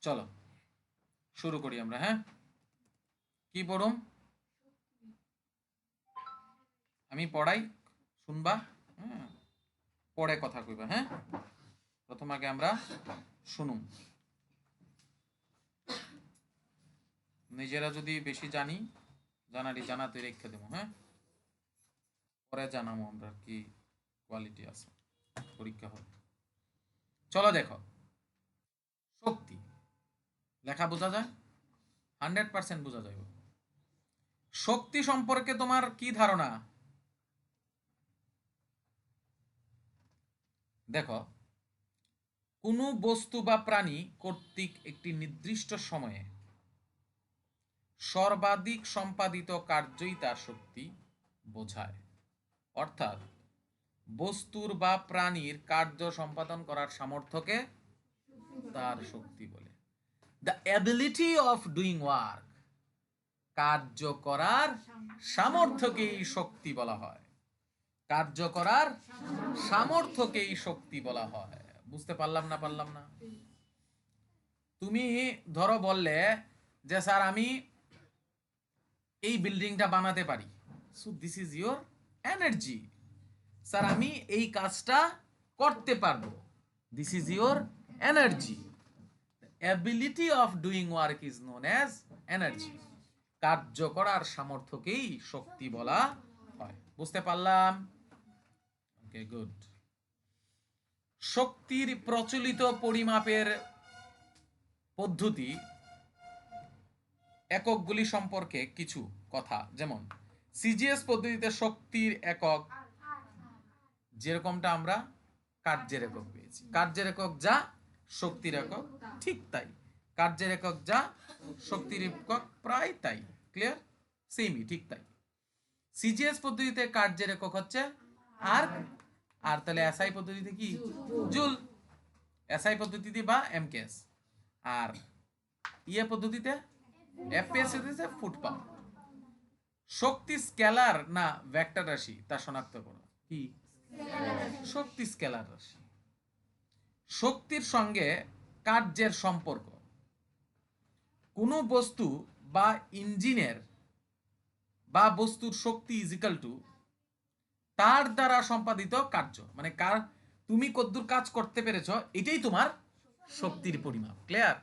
চলো শুরু করি আমরা। হ্যাঁ, কি পড়ুম? আমি পড়াই, শুনবা। হ্যাঁ, পড়ে কথা কইবা। হ্যাঁ, প্রথম আগে আমরা শুনুম। নিজেরা যদি বেশি জানি, জানাতে রেখে দেবো। হ্যাঁ, পরে জানাবো আমরা কি কোয়ালিটি আছে, পরীক্ষা হবে। চলো দেখো, শক্তি লেখা বোঝা যায়, 100% বোঝা যায়। শক্তি সম্পর্কে তোমার কি ধারণা? দেখো, কোনো বস্তু বা প্রাণী কর্তৃক একটি নির্দিষ্ট সময়ে সর্বাধিক সম্পাদিত কার্যই তার শক্তি বোঝায়। অর্থাৎ বস্তুর বা প্রাণীর কার্য সম্পাদন করার সামর্থ্যকে তার শক্তি বলে। The ability of doing work, কার্য করার সামর্থ্যকেই শক্তি বলা হয়। কার্য করার সামর্থ্যকেই শক্তি বলা হয়। বুঝতে পারলাম না? তুমি ধরো বললে যে স্যার আমি এই বিল্ডিংটা বানাতে পারি, so this is your energy. Sir আমি এই কাজটা করতে পারবো, this is your energy. Ability of doing work is known as energy. কার্য করার সামর্থ্যকেই শক্তি বলা হয়। বুঝতে পারলাম? ওকে, গুড। শক্তির প্রচলিত পরিমাপের পদ্ধতি এককগুলি সম্পর্কে কিছু কথা, যেমন সিজিএস পদ্ধতিতে শক্তির একক যেরকমটা আমরা কার্যের একক পেয়েছি। কার্যের একক যা শক্তির একক ঠিক তাই, কার্যের একক যা শক্তির একক প্রায় তাই। ক্লিয়ার? সেমই, ঠিক তাই। সিজিএস পদ্ধতিতে কার্যের একক হচ্ছে আর্ক, আর তাহলে এসআই পদ্ধতিতে কি? জুল। এসআই পদ্ধতিতে বা এমকেএস, আর ইয়ে পদ্ধতিতে এফপিএস পদ্ধতিতে ফুট পাওয়ার। শক্তি স্কেলার না ভেক্টর রাশি তা শনাক্ত করো। কি? শক্তি স্কেলার রাশি। শক্তির সঙ্গে কার্যের সম্পর্ক, কোনো বস্তু বা ইঞ্জিনের বা বস্তুর শক্তি ইজিক্যাল টু তার দ্বারা সম্পাদিত কার্য, মানে তুমি কতদূর কাজ করতে পেরেছো এটাই তোমার শক্তির পরিমাপ। ক্লিয়ার?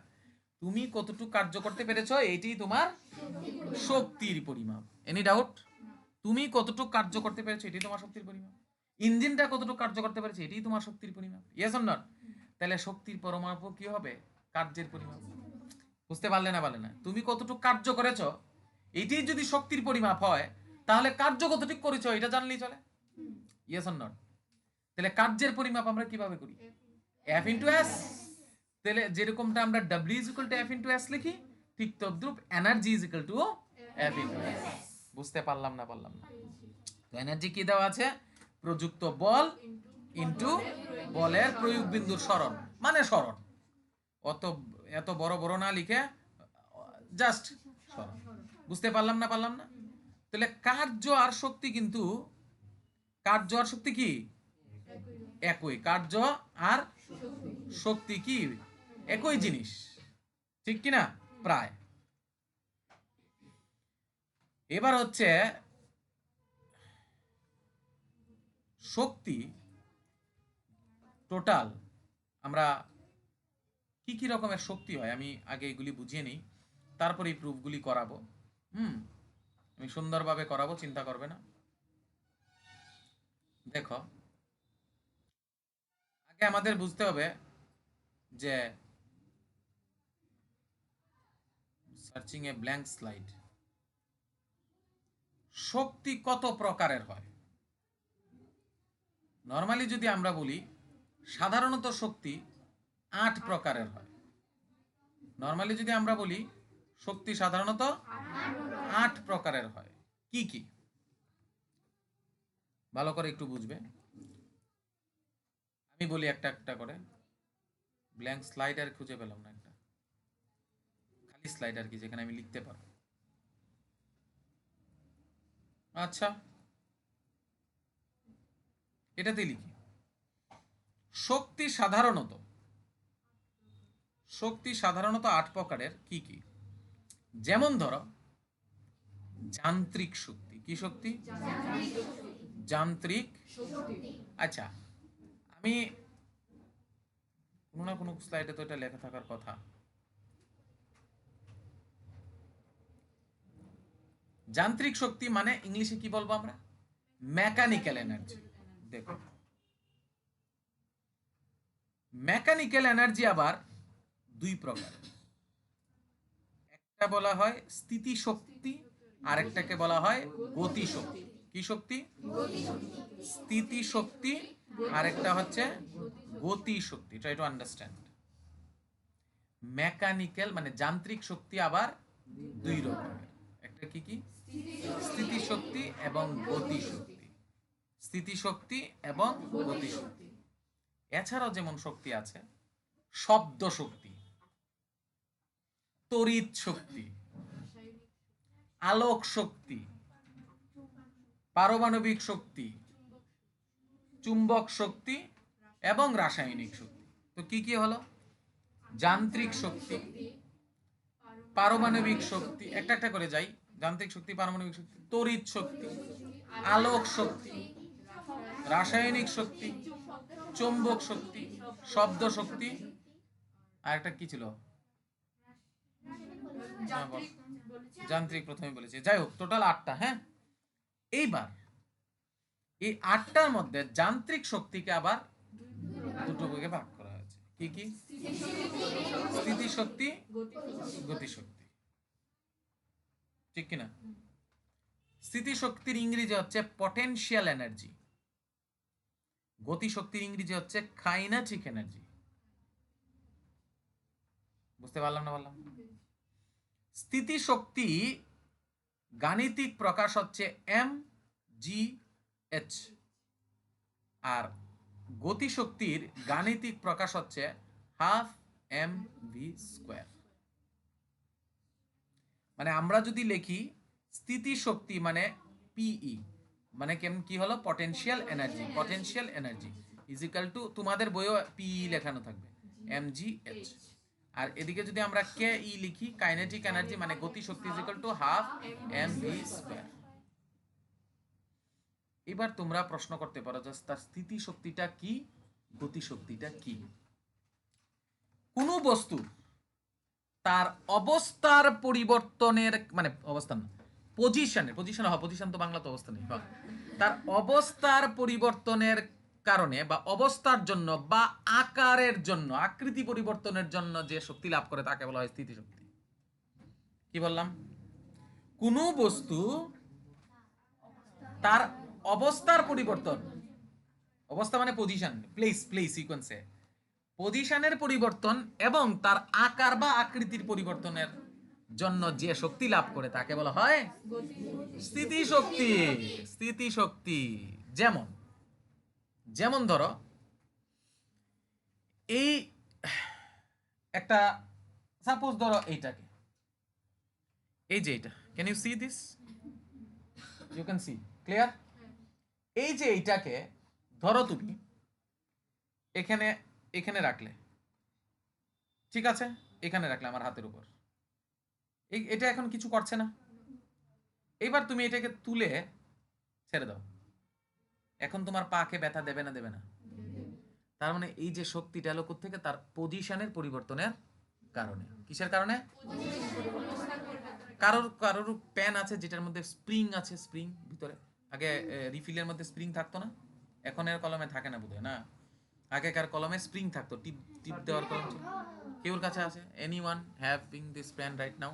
তুমি কতটুকু কার্য করতে পেরেছো এটাই তোমার শক্তির পরিমাপ। Any doubt? তুমি কতটুকু কার্য করতে পেরেছো এটাই তোমার শক্তির পরিমাপ। ইঞ্জিনটা কতটুকু কার্য করতে পেরেছে এটাই তোমার শক্তির পরিমাপ। Yes or not? তাহলে শক্তির পরিমাপ কি হবে? কার্যের পরিমাপ। বুঝতে পারলে না? তুমি কতটুকু কার্য করেছো এটাই যদি শক্তির পরিমাপ হয়, তাহলে কার্য কতটুকু করেছো এটা জানলেই চলে। Yes or not? তাহলে কার্যের পরিমাপ আমরা কিভাবে করি? F into S. তাহলে যেরকমটা আমরা W is equal to F into S লিখি, ঠিক তদ্রুপ energy is equal to F into S. বুঝতে পারলাম না? তো এনার্জি কি দেওয়া আছে? প্রযুক্ত বল ইন্টু বলের প্রয়োগ বিন্দুর সরণ, মানে সরণ। অত এত বড় না লিখে জাস্ট সরণ। বুঝতে পারলাম না? তাহলে কার্য আর শক্তি কিন্তু, কার্য আর শক্তি কি একই? কার্য আর শক্তি কি একই জিনিস, ঠিক কিনা? প্রায়। এবার হচ্ছে শক্তি টোটাল আমরা কি রকমের শক্তি হয় আমি আগে এগুলি বুঝিয়ে নিই, তারপরে এই প্রুফগুলি করাবো। আমি সুন্দরভাবে করাবো, চিন্তা করবে না। দেখো, আগে আমাদের বুঝতে হবে যে সার্চিং এ ব্ল্যাঙ্ক স্লাইড, শক্তি কত প্রকারের হয়। নর্মালি যদি আমরা বলি, সাধারণত শক্তি 8 প্রকারের হয়। নর্মালি যদি আমরা বলি শক্তি সাধারণত 8 প্রকারের হয়। কি কি? ভালো করে একটু বুঝবে। আমি বলি একটা একটা করে। ব্ল্যাঙ্ক স্লাইডার খুঁজে পেলাম না, একটা খালি স্লাইডার কি যেখানে আমি লিখতে পারবো। আচ্ছা, এটাতেই লিখি। শক্তি সাধারণত শক্তি সাধারণত 8 প্রকারের। কি কি? যেমন ধরো যান্ত্রিক শক্তি। কি শক্তি? যান্ত্রিক। আচ্ছা, আমি কোনো না কোনো স্লাইডে তো এটা লেখা থাকার কথা। যান্ত্রিক শক্তি মানে ইংলিশে কি বলবো আমরা? Mechanical energy. দেখো, মেকানিক্যাল এনার্জি আবার দুই প্রকার। একটা বলা হয় স্থিতি শক্তি, আরেকটাকে বলা হয় গতি শক্তি। কি শক্তি? স্থিতি শক্তি, আরেকটা হচ্ছে গতি শক্তি। Try to understand. মেকানিক্যাল মানে যান্ত্রিক শক্তি আবার দুই রকমের। একটা কি কি? স্থিতি শক্তি এবং গতি শক্তি। স্থিতি শক্তি এবং গতি শক্তি। এছাড়াও যেমন শক্তি আছে শব্দ শক্তি, তড়িৎ শক্তি, আলোক শক্তি, পারমাণবিক শক্তি, চুম্বক শক্তি এবং রাসায়নিক শক্তি। তো কি কি হলো? যান্ত্রিক শক্তি, পারমাণবিক শক্তি, একটা একটা করে যাই। যান্ত্রিক শক্তি, পারমাণবিক শক্তি, তড়িৎ শক্তি, আলোক শক্তি, রাসায়নিক শক্তি, চুম্বক শক্তি, শব্দ শক্তি, আর একটা কি ছিল? যান্ত্রিক প্রথমে বলেছি। যাই হোক, টোটাল 8টা। হ্যাঁ, এইবার এই 8টার মধ্যে যান্ত্রিক শক্তিকে আবার দুটো ভাগে ভাগ করা হয়েছে। কি কি? স্থিতি শক্তি, গতি শক্তি। ঠিক কিনা? স্থিতি শক্তির ইংরেজি হচ্ছে পটেনশিয়াল এনার্জি, গতি শক্তির ইংরেজি হচ্ছে কাইনেটিক এনার্জি। বুঝতে পারলাম না বললাম? স্থিতি শক্তি গাণিতিক প্রকাশ হচ্ছে এম জি এইচ, আর গতি শক্তির গাণিতিক প্রকাশ হচ্ছে হাফ এম ভি স্কোয়ার। মানে আমরা যদি লিখি স্থিতি শক্তি মানে পিই, মানে কেমন কি হলো? Potential energy. Potential energy is equal two, তোমাদের বইও পিই লেখানো থাকবে, এম জি এইচ। আর এদিকে যদি আমরা কে ই লিখি, কাইনেটিক এনার্জি মানে গতি শক্তি is equal to half M V square. এবার তোমরা প্রশ্ন করতে পারো যে তার স্থিতি শক্তিটা কি, গতি শক্তিটা কি? কোন বস্তু তার অবস্থার পরিবর্তনের মানে অবস্থান না, পজিশন হয়, পজিশন তো বাংলা তো অবস্থা নেই, তার অবস্থার পরিবর্তনের কারণে বা অবস্থার জন্য বা আকারের জন্য, আকৃতি পরিবর্তনের জন্য যে শক্তি লাভ করে তাকে বলা হয় স্থিতি শক্তি। কি বললাম? কোন বস্তু তার অবস্থার পরিবর্তন, অবস্থা মানে পজিশন, প্লেস সিকোয়েন্সে পজিশনের পরিবর্তন এবং তার আকার বা আকৃতির পরিবর্তনের জন্য যে শক্তি লাভ করে তাকে বলা হয় স্থিতি শক্তি। স্থিতি শক্তি যেমন যেমন ধরো এই একটা, সাপোজ ধরো এইটাকে, এই যে এটা, can you see this? You can see clear? এই যে এইটাকে ধরো তুমি এখানে এখানে রাখলে, ঠিক আছে, এখানে রাখলে আমার হাতের উপর, এটা এখন কিছু করছে না। এবার তুমি এটাকে তুলে ছেড়ে দাও, এখন তোমার পাকে ব্যথা দেবে না? দেবে না। তার মানে এই যে শক্তিটা এলো থেকে, তার পজিশনের পরিবর্তনের কারণে। কিসের কারণে? কারোর কারোর পেন আছে যেটার মধ্যে স্প্রিং আছে, স্প্রিং ভিতরে, আগে রিফিলের মধ্যে স্প্রিং থাকতো না, এখন এর কলমে থাকে না বোধহয়, না? আগেকার কলমে স্প্রিং থাকতো, টিপ টিপ দেওয়ার কলম ছিল। কেউর কাছে আছে? Anyone having this pen right now?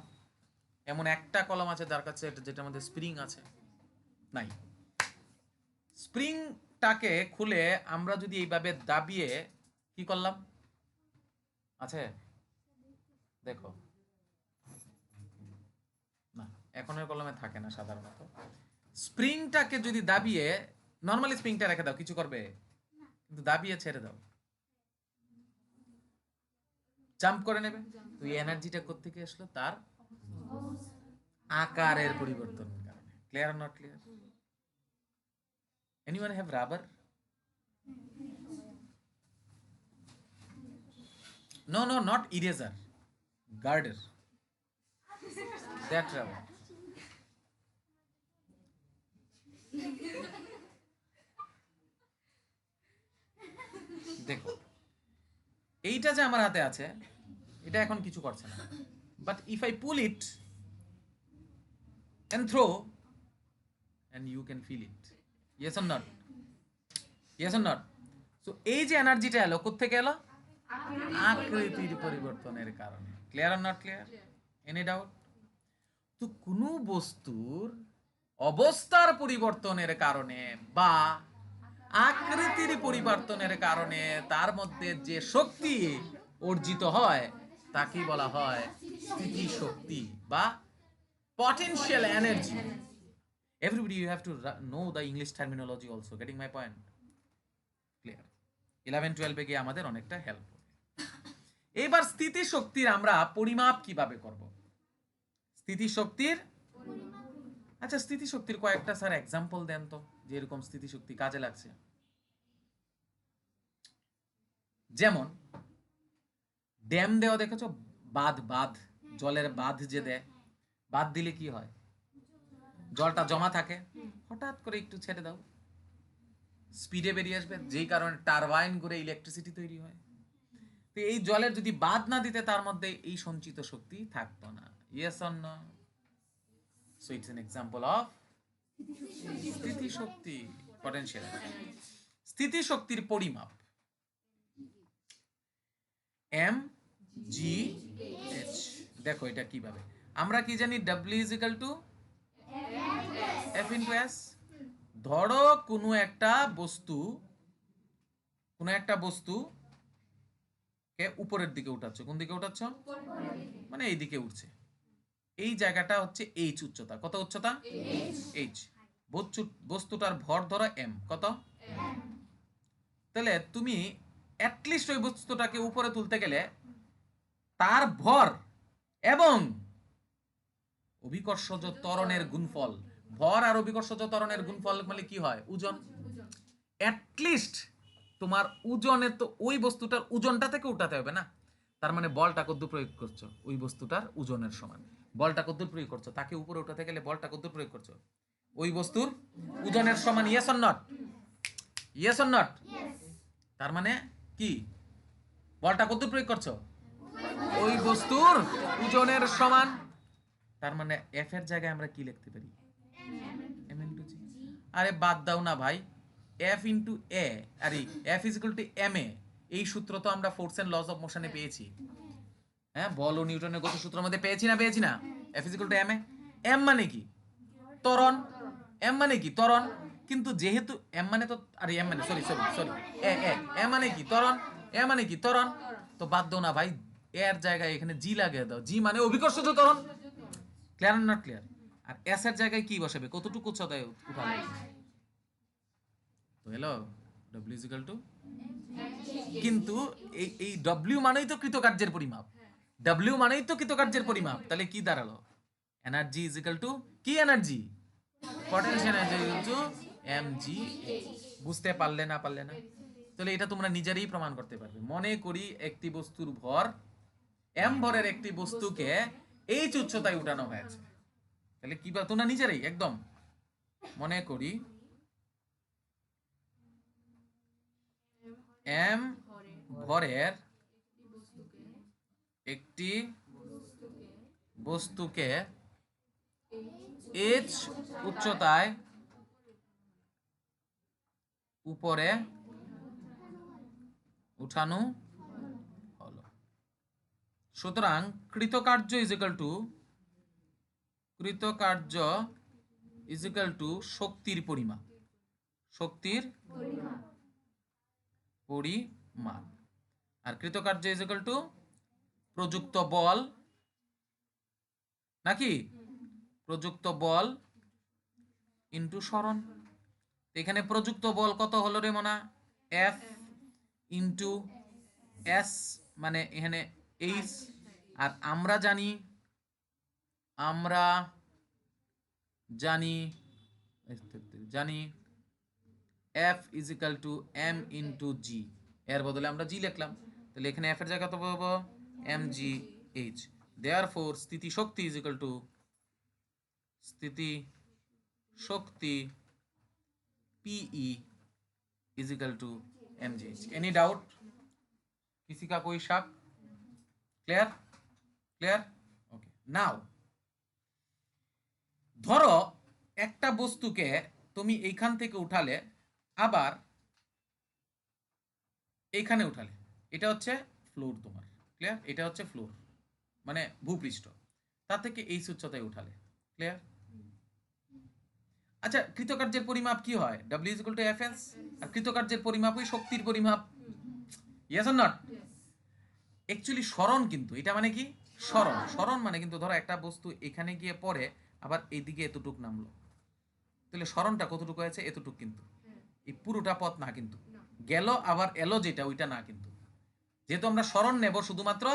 এমন একটা কলম আছে যার কাছে যেটার মধ্যে স্প্রিং আছে? নাই। স্প্রিংটাকে খুলে আমরা যদি এইভাবে দাবিয়ে কি করলাম, আছে? দেখো না, এখনের কলমে থাকে না সাধারণত। স্প্রিংটাকে যদি দাবিয়ে, নর্মালি স্প্রিংটা রেখে দাও, কিছু করবে? কিন্তু দাবিয়ে ছেড়ে দাও, জাম্প করে নেবে। তো এই এনার্জিটা কোত্থেকে আসলো? তার আকারের পরিবর্তনের কারণে। Clear or not clear? Anyone have rubber? No no, not eraser, গার্ডের, দ্যাট রাবার। দেখো এইটা যে আমার হাতে আছে এটা এখন কিছু করছে না, but if I pool it and throw and you can feel it, yes or not, yes or not? So এই যে এনার্জিটা এলো কোত্থেকে এলো? আকৃতির পরিবর্তনের কারণে। Clear are not clear? Any doubt? তো কোনো বস্তুর অবস্থার পরিবর্তনের কারণে বা আকৃতির পরিবর্তনের কারণে তার মধ্যে যে শক্তি অর্জিত হয় তাকে বলা হয় স্থিতি শক্তি বা potential energy. Everybody, you have to know the English terminology also. Getting my point? Clear? 11-12 গিয়ে আমাদের অনেকটা হেল্প হবে। এবার স্থিতি শক্তির আমরা পরিমাপ কিভাবে করব? স্থিতি শক্তির, আচ্ছা স্থিতি শক্তির কয়েকটা স্যার এক্সাম্পল দেন তো, যে এরকম স্থিতি শক্তি কাজে লাগছে। যেমন ড্যাম দেওয়া দেখেছো, বাঁধ জলের বাঁধ যে দেয়, বাঁধ দিলে কি হয়? জলটা জমা থাকে, হঠাৎ করে একটু ছেড়ে দাও, স্পিডে বেরিয়ে আসবে, যেই কারণে টারবাইন করে ইলেকট্রিসিটি তৈরি হয়। তো এই জলের যদি বাঁধ না দিতে তার মধ্যে এই সঞ্চিত শক্তি থাকতো না। Yes or no? So it's an example of স্থিতি শক্তি, পটেনশিয়াল। স্থিতি শক্তির পরিমাপ এম জি এইচ। দেখো এটা কিভাবে আমরা কি জানি? W is equal to F into S। ধরো কোনো একটা বস্তু কে উপরের দিকে উঠাচ্ছ, কোন দিকে উঠাচ্ছ? মানে এই দিকে উঠছে, এই জায়গাটা হচ্ছে এইচ উচ্চতা। কত উচ্চতা? এইচ। বস্তুটার ভর ধরো এম, কত? তাহলে তুমি অ্যাটলিস্ট ওই বস্তুটাকে উপরে তুলতে গেলে তার ভর এবং অভিকর্ষজ ত্বরণের গুণফল, ভর আর অভিকর্ষজ ত্বরণের গুণফল মানে কি হয়? ওজন। অ্যাটলিস্ট তোমার ওজনে তো ওই বস্তুটার ওজনটা থেকে উঠাতে হবে না? তার মানে বলটা কদ্দূর প্রয়োগ করছো? ওই বস্তুটার ওজনের সমান। বলটা কদ্দূর প্রয়োগ করছো? তাকে উপরে উঠাতে গেলে বলটা কদ্দূর প্রয়োগ করছো? ওই বস্তুর ওজনের সমান। Yes or not? Yes or not? তার মানে কি বলটা কদ্দূর প্রয়োগ করছো? ওই বস্তুর ওজনের সমান। তার মানে এফ এর জায়গায় আমরা কি লিখতে পারি? M into G. আরে বাদ দাও না ভাই, এফ ইন্টু এ, আরে F is equal to M A. এই সূত্র তো আমরা ফোর্স এন্ড লস অফ মোশনে পেয়েছি। হ্যাঁ, বল ও নিউটনের গতি সূত্রের মধ্যে পেয়েছি না? F is equal to M A. M মানে কি? ত্বরণ। এম মানে কি? ত্বরণ। কিন্তু যেহেতু এম মানে তো, আরে এম মানে সরি এ এম মানে কি? ত্বরণ। এ মানে কি? ত্বরণ। তো বাদ দাও না ভাই, এর জায়গায় এখানে জি লাগিয়ে দাও। জি মানে অভিকর্ষজ ত্বরণ। Clear not clear? আর এস এর জায়গায় কি বসাবে? কতটুকু উচ্চতায় উঠাবে? তো hello, W is equal to, কিন্তু এই ডব্লিউ মানেই তো কৃতকার্যের পরিমাপ। ডব্লিউ মানেই তো কৃতকার্যের পরিমাপ। তাহলে কি দাঁড়ালো? এনার্জি ইজ ইকুয়াল টু কি? Energy, potential energy equal two mg। বুঝতে পারলে না? তাহলে এটা তোমরা নিজেরাই প্রমাণ করতে পারবে। মনে করি একটি বস্তুর ভর এম ভরের একটি বস্তুকে এইচ উচ্চতায় উঠানো হয়েছে, তাহলে কি তোমরা নিজেরাই একদম মনে করি এম ভরের একটি বস্তুকে এইচ উচ্চতায় উপরে উঠানো হলো। সুতরাং কৃতকার্য ইজ ইকুয়াল টু শক্তির পরিমাপ। আর কৃতকার্য ইজ ইকুয়াল টু প্রযুক্ত বল, নাকি? প্রযুক্ত বল ইন্টু সরণ। এখানে প্রযুক্ত বল কত হলো রে মনা? এফ ইন্টু এস, মানে এখানে এইচ। আর আমরা জানি F is equal to M into G. এর বদলে আমরা জি লিখলাম। তাহলে এখানে এফ এর জায়গা কত পাবো mgh, দেয়ারফর স্থিতি শক্তি ইজ ইকুয়াল টু স্থিতি শক্তি PE is equal to mgh। Any doubt किसी का कोई शक? Clear clear okay. नाउ ধরো একটা বস্তুকে তুমি এইখান থেকে উঠালে আবার এইখানে উঠালে, এটা হচ্ছে ফ্লোর তোমার, ক্লিয়ার? এটা হচ্ছে ফ্লোর মানে ভূপৃষ্ঠ, তার থেকে এই উচ্চতায় উঠালে, ক্লিয়ার? আচ্ছা, কৃতকার্যের পরিমাপ কি হয়? W is equal to Fs, আর কৃতকার্যের পরিমাপই শক্তির পরিমাপ, ইয়েস অর নট? অ্যাকচুয়ালি সরণ, কিন্তু এটা মানে কি সরণ? সরণ মানে কিন্তু ধরো একটা বস্তু এখানে গিয়ে পড়ে আবার এইদিকে এতটুক নামলো, তাহলে সরণটা কতটুকু আছে? এতটুক, কিন্তু এই পুরোটা পথ না, কিন্তু গেল আবার এলো যেটা ওইটা না, কিন্তু যেহেতু আমরা সরণ নেব শুধুমাত্র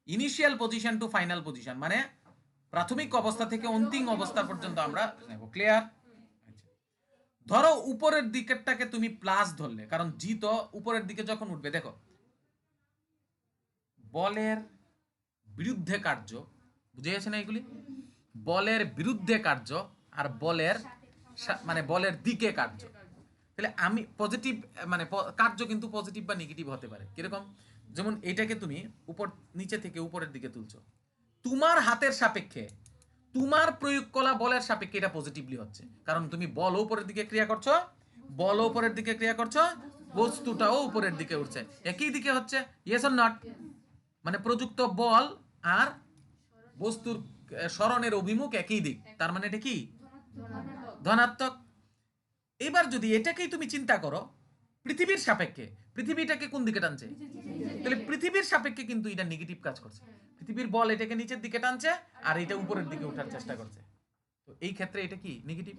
initial position to final position, মানে প্রাথমিক অবস্থা থেকে অন্তিম অবস্থা পর্যন্ত আমরা নেব, ক্লিয়ার? ধরো উপরের দিকেরটাকে তুমি প্লাস ধরলে, কারণ জি তো উপরের দিকে যখন উঠবে, দেখো বলের বিরুদ্ধে কার্য, বুঝে গেছে না এগুলি? বলের বিরুদ্ধে কার্য আর বলের মানে বলের দিকে কার্য। তাহলে আমি পজিটিভ মানে কার্য কিন্তু পজিটিভ বা নেগেটিভ হতে পারে, কিরকম? যেমন এটাকে তুমি উপর নিচে থেকে উপরের দিকে তুলছো, তোমার হাতের সাপেক্ষে তোমার প্রয়োগ করা বলের সাপেক্ষে এটা পজিটিভলি হচ্ছে, কারণ তুমি বল উপরের দিকে ক্রিয়া করছো, বল উপরের দিকে ক্রিয়া করছো, বস্তুটাও উপরের দিকে উঠছে, একই দিকে হচ্ছে, ইয়েস অর নট? মানে প্রযুক্ত বল আর বস্তুর সরণের অভিমুখ একই দিক, তার মানে এটা কি ধনাত্মক। এবার যদি এটাকেই তুমি চিন্তা করো পৃথিবীর সাপেক্ষে, পৃথিবীটাকে কোন দিকে টানছে? তাহলে পৃথিবীর সাপেক্ষে কিন্তু এটা নেগেটিভ কাজ করছে, পৃথিবীর বল এটাকে নিচের দিকে টানছে আর এটা উপরের দিকে ওঠার চেষ্টা করছে, তো এই ক্ষেত্রে এটা কি নেগেটিভ?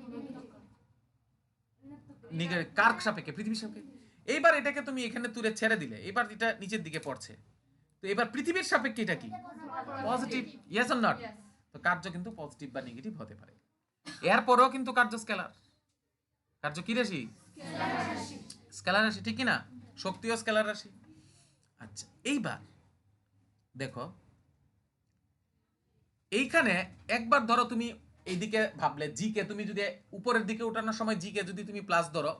কার সাপেক্ষে? পৃথিবীর সাপেক্ষে। এইবার এটাকে তুমি এখানে তুলে ছেড়ে দিলে, এবার এটা নিচের দিকে পড়ছে, তো এবার পৃথিবীর সাপেক্ষে এটা কি পজিটিভ, ইয়েস অর নট? তো কার্য কিন্তু পজিটিভ বা নেগেটিভ হতে পারে। এরপরেও কিন্তু কার্য স্কেলার, কার্য কি রাশি? স্কেলার রাশি, ঠিক কি না? শক্তিও স্কেলার রাশি। আচ্ছা, এইবার দেখো এইখানে একবার ধরো তুমি এইদিকে ভাবলে জি কে তুমি যদি উপরের দিকে উঠানোর সময় জি কে যদি তুমি প্লাস ধরো,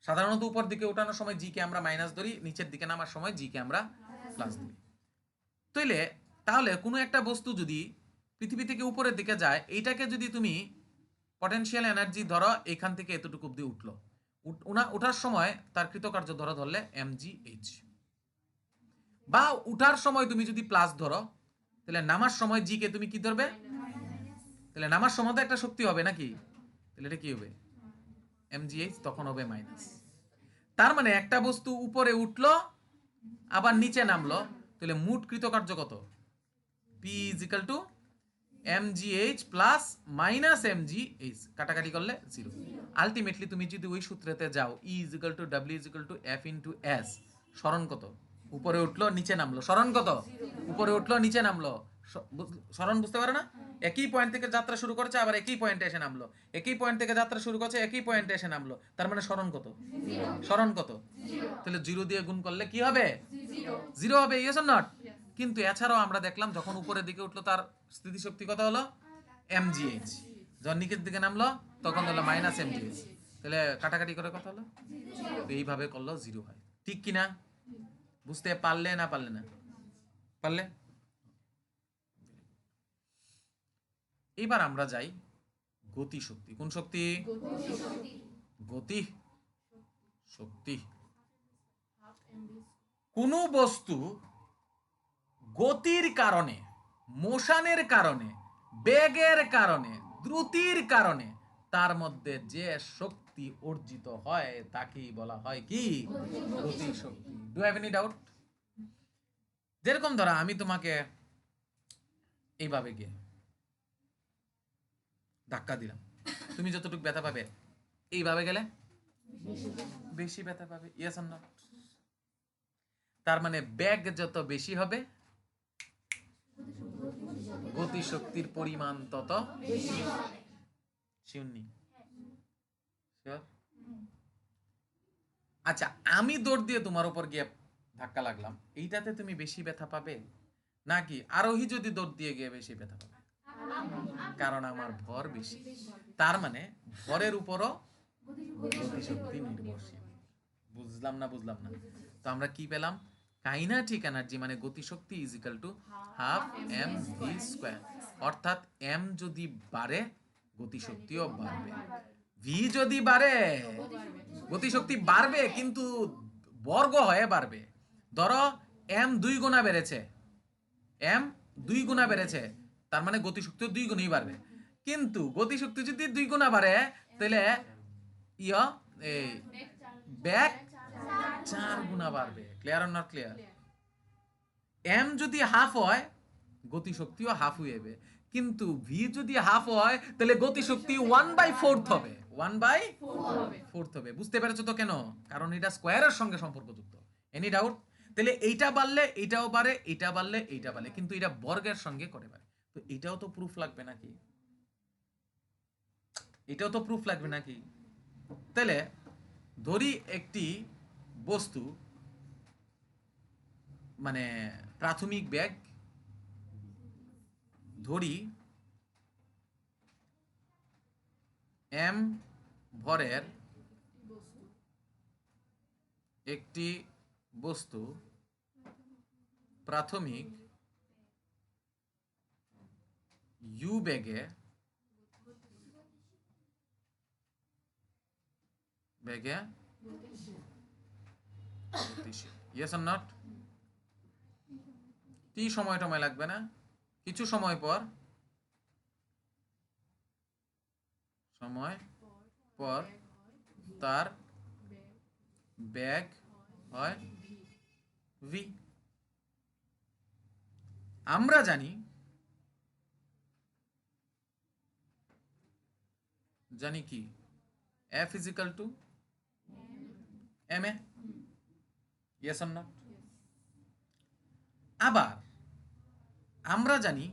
সাধারণত উপর দিকে উঠানোর সময় জি কে আমরা মাইনাস ধরি, নিচের দিকে নামার সময় জি কে আমরা প্লাস ধরি। তাহলে কোনো একটা বস্তু যদি পৃথিবী থেকে উপরের দিকে যায়, এইটাকে যদি তুমি পটেনশিয়াল এনার্জি ধরো এখান থেকে এতটুকু অব্দি উঠলো, উঠার সময় তার কৃতকার্য ধরলে mgh, বা উঠার সময় তুমি যদি প্লাস ধরো, তাহলে নামার সময় জি কে তুমি কি ধরবে? তাহলে নামার সময় তো একটা শক্তি হবে নাকি, তাহলে এটা কি হবে? mgh, তখন হবে মাইনাস। তার মানে একটা বস্তু উপরে উঠলো আবার নিচে নামলো, তাহলে মোট কৃতকার্য কত? p is equal to mgh plus minus mgh, কাটাকাটি করলে 0। আলটিমেটলি তুমি যদি ওই সূত্রেতে যাও, E is equal to W is equal to F into S, সরণ কত? উপরে উঠলো নিচে নামলো, সরণ কত? উপরে উঠলো নিচে নামলো, সরণ বুঝতে পারে না? একই পয়েন্ট থেকে যাত্রা শুরু করেছে আবার একই পয়েন্টে এসে নামলো, একই পয়েন্ট থেকে যাত্রা শুরু করেছে একই পয়েন্টে এসে নামলো, তার মানে সরণ কত? সরণ কত? তাহলে 0 দিয়ে গুণ করলে কি হবে? 0 হবে, ইয়েস অর নট? কিন্তু এছাড়াও আমরা দেখলাম যখন উপরের দিকে উঠলো তার স্থিতিশক্তি কত হলো? mgh, যখন নিচের দিকে নামলো তখন হলো মাইনাস mgh, তাহলে কাটাকাটি করে কত হলো? এইভাবে করলো 0 হয়, ঠিক কিনা? বুঝতে পারলে না পারলে না? পারলে? এবার আমরা যাই গতি শক্তি। কোন শক্তি? গতি শক্তি। কোন বস্তু গতির কারণে, মোশনের কারণে, বেগের কারণে, দ্রুতির কারণে তার মধ্যে যে শক্তি অর্জিত হয় তাকেই বলা হয় কি? গতি শক্তি। Do have any doubt? যেরকম ধরো আমি তোমাকে এইভাবে গিয়ে ধাক্কা দিলাম, তুমি যতটুকু ব্যথা পাবে এইভাবে গেলে বেশি ব্যথা পাবে, ইয়েস অর নট? তার মানে বেগ যত বেশি হবে গতি শক্তির পরিমাণ তত শূন্য। আচ্ছা, আমি দৌড় দিয়ে তোমার উপর গিয়ে ধাক্কা লাগলাম, এইটাতে তুমি বেশি ব্যথা পাবে নাকি আরোহী যদি দৌড় দিয়ে গিয়ে বেশি ব্যথা পাবে? কারণ আমার ভর বেশি, তার মানে ভরের উপরও গতিশক্তি নির্ভরশীল। বুঝলাম না? তো আমরা কি পেলাম? কাইনেটিক এনার্জি মানে গতিশক্তি is equal to half M V square, অর্থাৎ এম যদি বাড়ে গতিশক্তিও বাড়বে, ভি যদি বাড়ে গতিশক্তি বাড়বে কিন্তু বর্গ হয়ে বাড়বে। ধরো এম 2 গুণা বেড়েছে, এম 2 গুণা বেড়েছে, তার মানে গতিশক্তি 2 গুণই বাড়বে। কিন্তু গতিশক্তি যদি 2 গুণা বাড়ে তাহলে এই ব্যাক 4 গুণা বাড়বে। Clear or not clear? M যদি হাফ হয় গতিশক্তিও হাফ হয়ে যাবে, কিন্তু ভি যদি হাফ হয় তাহলে গতিশক্তি 1/4 হবে, 1/4 হবে। বুঝতে পেরেছো তো কেন? কারণ এটা স্কয়ারের সঙ্গে সম্পর্কযুক্ত। Any doubt? তাহলে এইটা বাড়লে এইটাও বাড়ে, এইটা বাড়লে এইটা বাড়ে, কিন্তু এটা বর্গের সঙ্গে করে বাড়ে। তো এটাও তো প্রুফ লাগবে নাকি? এটাও তো প্রুফ লাগবে নাকি? তাহলে ধরি একটি বস্তু মানে প্রাথমিক বেগ, ধরি এম ভরের একটি বস্তু প্রাথমিক ইউ বেগে গতিশীল। Yes or not? টি সময় লাগবে না, কিছু সময় পর তার বেগ হয় ভি। আমরা জানি কি F is equal to M A. Yes or not? আবার আমরা জানি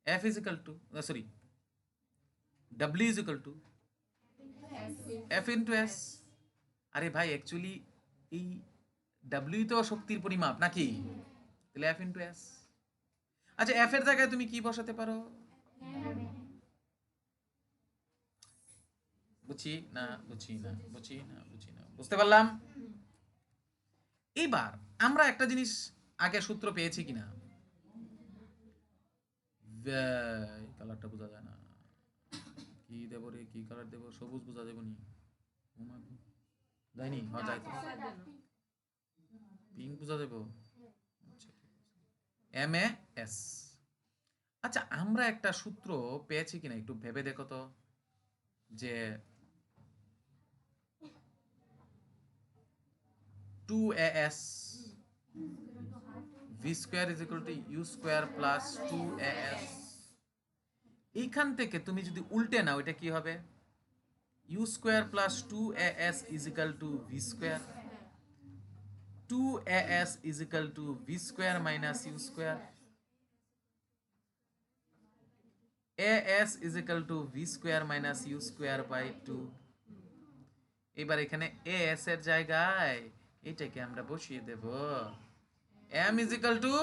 F is equal to sorry W is equal to F into S. আরে ভাই অ্যাকচুয়ালি এই ডাব্লিউ তো শক্তির পরিমাপ নাকি? তাহলে এফ ইন্টু এস। আচ্ছা এফ এর জায়গায় তুমি কি বসাতে পারো? বুঝতে পারলাম? এবার আমরা একটা জিনিস আগে সূত্র পেয়েছি কিনা, কালারটা বোঝা যায় না, কি দেব রে, কি কালার দেব? সবুজ বোঝা যাবে নি? যায়নি? হ্যাঁ যাই তো, পিঙ্ক বোঝা দেব। M A S. আচ্ছা আমরা একটা সূত্র পেয়েছি কিনা একটু ভেবে দেখো তো, যে 2as v square is equal to u square plus 2as। এইখান থেকে তুমি যদি উল্টে নাও এটা কি হবে? u square plus 2as is equal to v square, 2as is equal to v square minus u square, as is equal to v square minus u square by 2। এবার এখানে as এর জায়গায় এটাকে আমরা বসিয়ে দেব m is equal to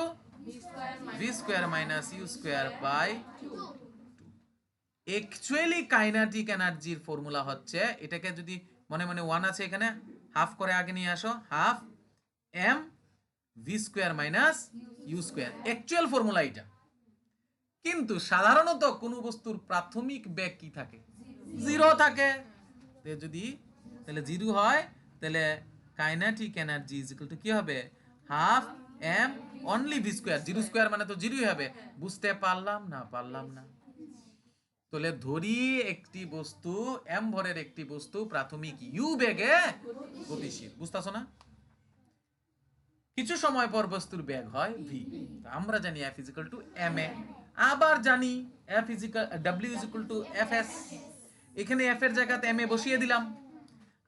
v square minus u square by 2। Actually kinetic এনার্জির formula হচ্ছে, এটাকে যদি মনে মনে 1 আছে এখানে, হাফ করে আগে নিয়ে আসো, half m v square minus u square। Actual formula এটা। কিন্তু সাধারণত কোন বস্তুর প্রাথমিক বেগ কি থাকে? 0 থাকে। যদি তাহলে 0 হয় তাহলে kinetic energy is equal to কি হবে? Half am only V square. 0 square মানে তো 0ই হবে। বুঝতে পারলাম না? তাহলে ধরি একটি বস্তু এম ভরের একটি বস্তু প্রাথমিক ইউ বেগে গতিশীল। বুঝতাছো না? কিছু সময় পর বস্তুর বেগ হয় ভি। আমরা জানি F is equal to M A. আবার জানি F is equal W is equal to F S. এখানে এফ এর জায়গাতে এম এ বসিয়ে দিলাম।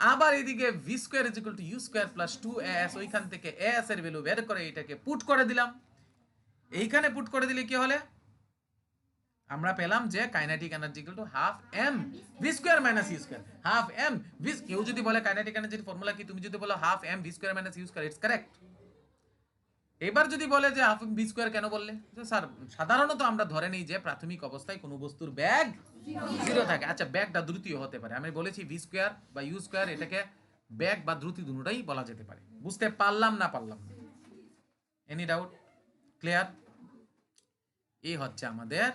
আবার এদিকে V square is equal to U square plus 2as, ওইখান থেকে as এর ভ্যালু বের করে এটাকে পুট করে দিলাম। এইখানে পুট করে দিলে কি হলে আমরা পেলাম যে kinetic energy equal to half M V square minus U square, half M V. কেউ যদি বলে কাইনেটিক এনার্জির ফর্মুলা কি, তুমি যদি বলো half M V square minus U square, it's correct. এবার যদি বলে যে হাফ এম ভি স্কয়ার কেন বললে, স্যার সাধারণত আমরা ধরে নিই যে প্রাথমিক অবস্থায় কোনো বস্তুর ব্যাগ জিরো থাকে। আচ্ছা ব্যাগটা দ্রুতিও হতে পারে, আমি বলেছি ভি স্কয়ার বা ইউ স্কয়ার, এটাকে ব্যাগ বা দ্রুতি দুটোটাই বলা যেতে পারে। বুঝতে পারলাম না পারলাম না? Any doubt? ক্লিয়ার? এই হচ্ছে আমাদের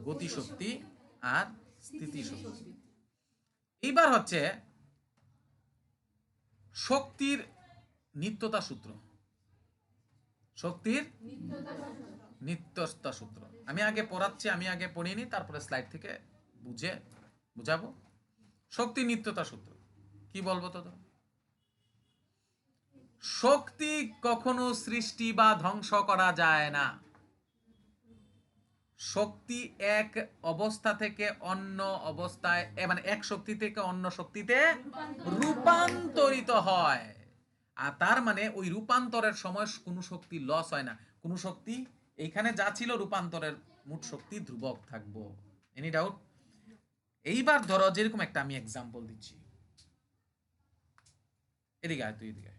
গতিশক্তি আর স্থিতিশক্তি। এইবার হচ্ছে শক্তির নিত্যতা সূত্র। শক্তির নিত্যতা সূত্র আমি আগে পড়াচ্ছি, আমি আগে পড়িনি, তারপরে স্লাইড থেকে বুঝাবো। শক্তি নিত্যতা সূত্র কি বলবো তো? শক্তি কখনো সৃষ্টি বা ধ্বংস করা যায় না। শক্তি এক অবস্থা থেকে অন্য অবস্থায়, মানে এক শক্তি থেকে অন্য শক্তিতে রূপান্তরিত হয়। আর তার মানে ওই রূপান্তরের সময় কোনো শক্তি লস হয় না, কোনো শক্তি এইখানে যা ছিল রূপান্তরের মোট শক্তি ধ্রুবক থাকবো। Any doubt? এইবার ধরো যেরকম একটা আমি এক্সাম্পল দিচ্ছি, এদিকে আয়, তুই এদিকে আয়।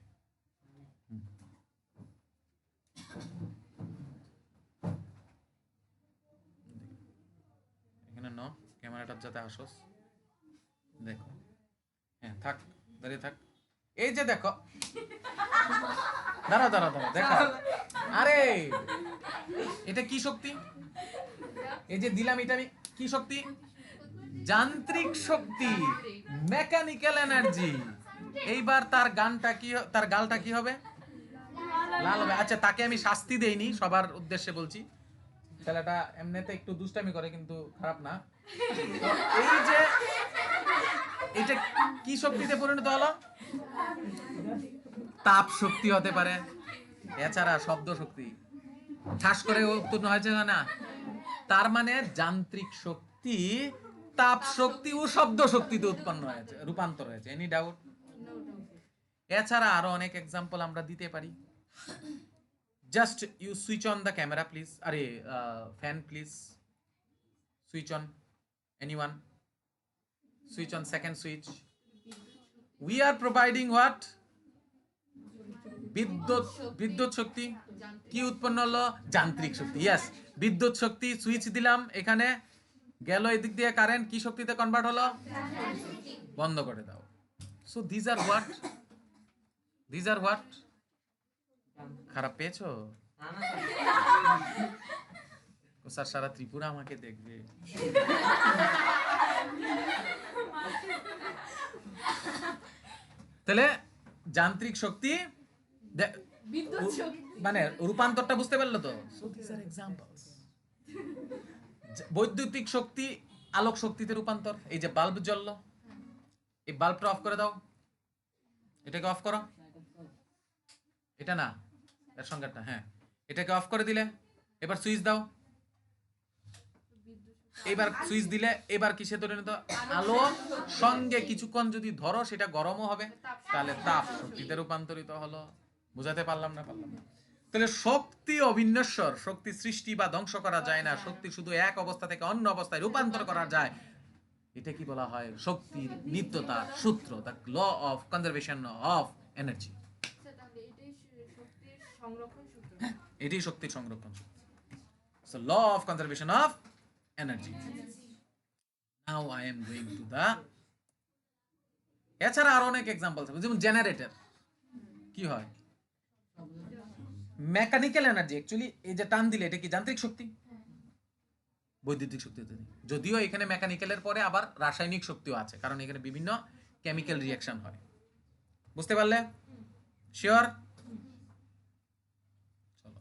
এখানে ন ক্যামেরাটার যাতে আসোস, দেখো, হ্যাঁ থাক, দাঁড়িয়ে থাক। এই যে দেখো, দাঁড়া দাঁড়া দাঁড়া, দেখা, আরে এটা কি শক্তি? এই যে দিলাম, এটা আমি কি শক্তি? যান্ত্রিক শক্তি, মেকানিক্যাল এনার্জি। এইবার তার গানটা কি, তার গালটা কি হবে? লাল হবে। আচ্ছা তাকে আমি শাস্তি দেইনি, সবার উদ্দেশ্যে বলছি, ছেলেটা এমনিতে একটু দুষ্টামি করে কিন্তু খারাপ না। এই যে এটা কি শক্তিতে পরিণত হলো? তাপ শক্তি হতে পারে, এছাড়া শব্দ শক্তি ঠাস করে উত্তীর্ণ হয়েছে না। তার মানে যান্ত্রিক শক্তি তাপ শক্তি ও শব্দ শক্তিতে উৎপন্ন হয়েছে, রূপান্তর হয়েছে। Any doubt? এছাড়া আরো অনেক এক্সাম্পল আমরা দিতে পারি। Just you switch on the camera please, আরে fan please switch on, anyone switch on, second switch. We are providing what? বিদ্যুৎ, বিদ্যুৎ শক্তি। কি উৎপন্ন হলো? যান্ত্রিক শক্তি। ইয়েস, বিদ্যুৎ শক্তি। সুইচ দিলাম, এখানে গেল এদিক দিয়ে কারেন্ট, কি শক্তিতে কনভার্ট হলো? বন্ধ করে দাও। So this are what? This are what? খারাপ পেয়েছো? স্যার সারা ত্রিপুরা আমাকে দেখবে। তাহলে যান্ত্রিক শক্তি, মানে রূপান্তরটা বুঝতে পারলো তো? So this are examples. বৈদ্যুতিক শক্তি আলোক শক্তিতে রূপান্তর। এই যে বাল্ব জ্বললো, এই বাল্বটা অফ করে দাও, এটাকে অফ করো, এটা না, এর সঙ্গেটা, হ্যাঁ এটাকে অফ করে দিলে, এবার সুইচ দাও, এবার সুইচ দিলে এবার কিসে পরিণত? আলো সঙ্গে কিছুক্ষণ যদি ধরো সেটা গরমও হবে, তাহলে তাপ শক্তিতে রূপান্তরিত হলো। বুঝাতে পারলাম না পারলাম না? তাহলে শক্তি অবিনশ্বর, শক্তি সৃষ্টি বা ধ্বংস করা যায় না, শক্তি শুধু এক অবস্থা থেকে অন্য অবস্থায় রূপান্তর করা যায়। এটা কি বলা হয়? শক্তির নিত্যতা সূত্র, the law of conservation of energy. এটাই শক্তির সংরক্ষণ সূত্র। So law of conservation of energy. Now I am going to the, এছাড়া আরো অনেক এক্সাম্পল থাকবে, যেমন জেনারেটর কি হয়? Mechanical energy. অ্যাকচুয়ালি এই যে টান দিলে এটা কি যান্ত্রিক শক্তি? বৈদ্যুতিক শক্তি। যদিও এখানে মেকানিক্যালের পরে আবার রাসায়নিক শক্তিও আছে, কারণ এখানে বিভিন্ন কেমিক্যাল রিঅ্যাকশন হয়। বুঝতে পারলে? শিওর? চলো,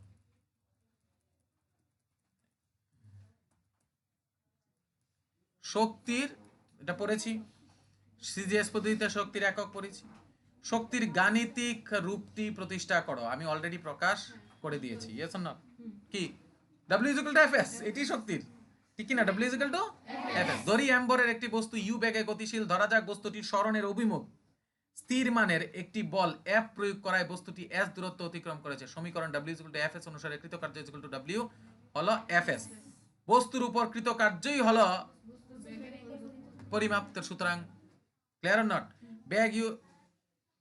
শক্তির এটা পড়েছি, সিজিএস পদ্ধতিতে শক্তির একক পড়েছি। শক্তির গাণিতিক রূপটি প্রতিষ্ঠা করো, আমি অলরেডি প্রকাশ করে দিয়েছি। Yes or not? কি? W = Fs, এটি শক্তির, ঠিক কি না? W = Fs। ধরি অ্যাম্বরের একটি বস্তু ইউ বেগে গতিশীল, ধরা যাক বস্তুটির সরণের অভিমুখ স্থির মানের একটি বল F প্রয়োগ করায় বস্তুটি s দূরত্ব অতিক্রম করেছে। সমীকরণ W = Fs অনুসারে কৃতকার্য W হলো Fs। বস্তুর উপর কৃত কার্যই হলো পরিমাপ। সুতরাং ক্লিয়ার নট ব্যাগ ইউ,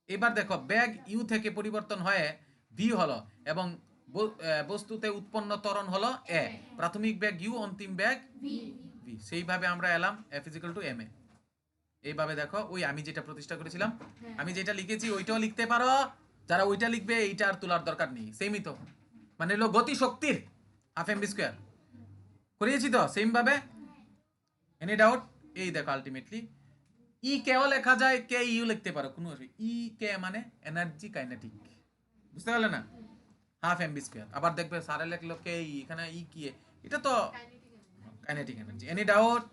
এবার দেখো ব্যাগ ইউ থেকে পরিবর্তন হয়ে ভি হলো এবং বস্তুতে উৎপন্ন ত্বরণ হলো এ। প্রাথমিক ব্যাগ ইউ, অন্তিম ব্যাগ ভি। সেইভাবে আমরা এলাম F is equal to M A. এইভাবে দেখো ওই আমি যেটা প্রতিষ্ঠা করেছিলাম, আমি যেটা লিখেছি ওইটাও লিখতে পারো, যারা ওইটা লিখবে এইটা আর তোলার দরকার নেই। সেমই তো, মানে হলো গতি শক্তির হাফ এম বি স্কোয়ার করিয়েছি তো সেম ভাবে। Any doubt? এই দেখো আলটিমেটলি ই কেও লেখা যায়, কে ইউ লিখতে পারো, কোনো ই কে মানে এনার্জি কাইনেটিক, বুঝতে পারলে না? Half M B square. আবার দেখবে সারে লেখলো কে ই, এখানে ই কি, এটা তো কাইনেটিক এনার্জি। Any doubt?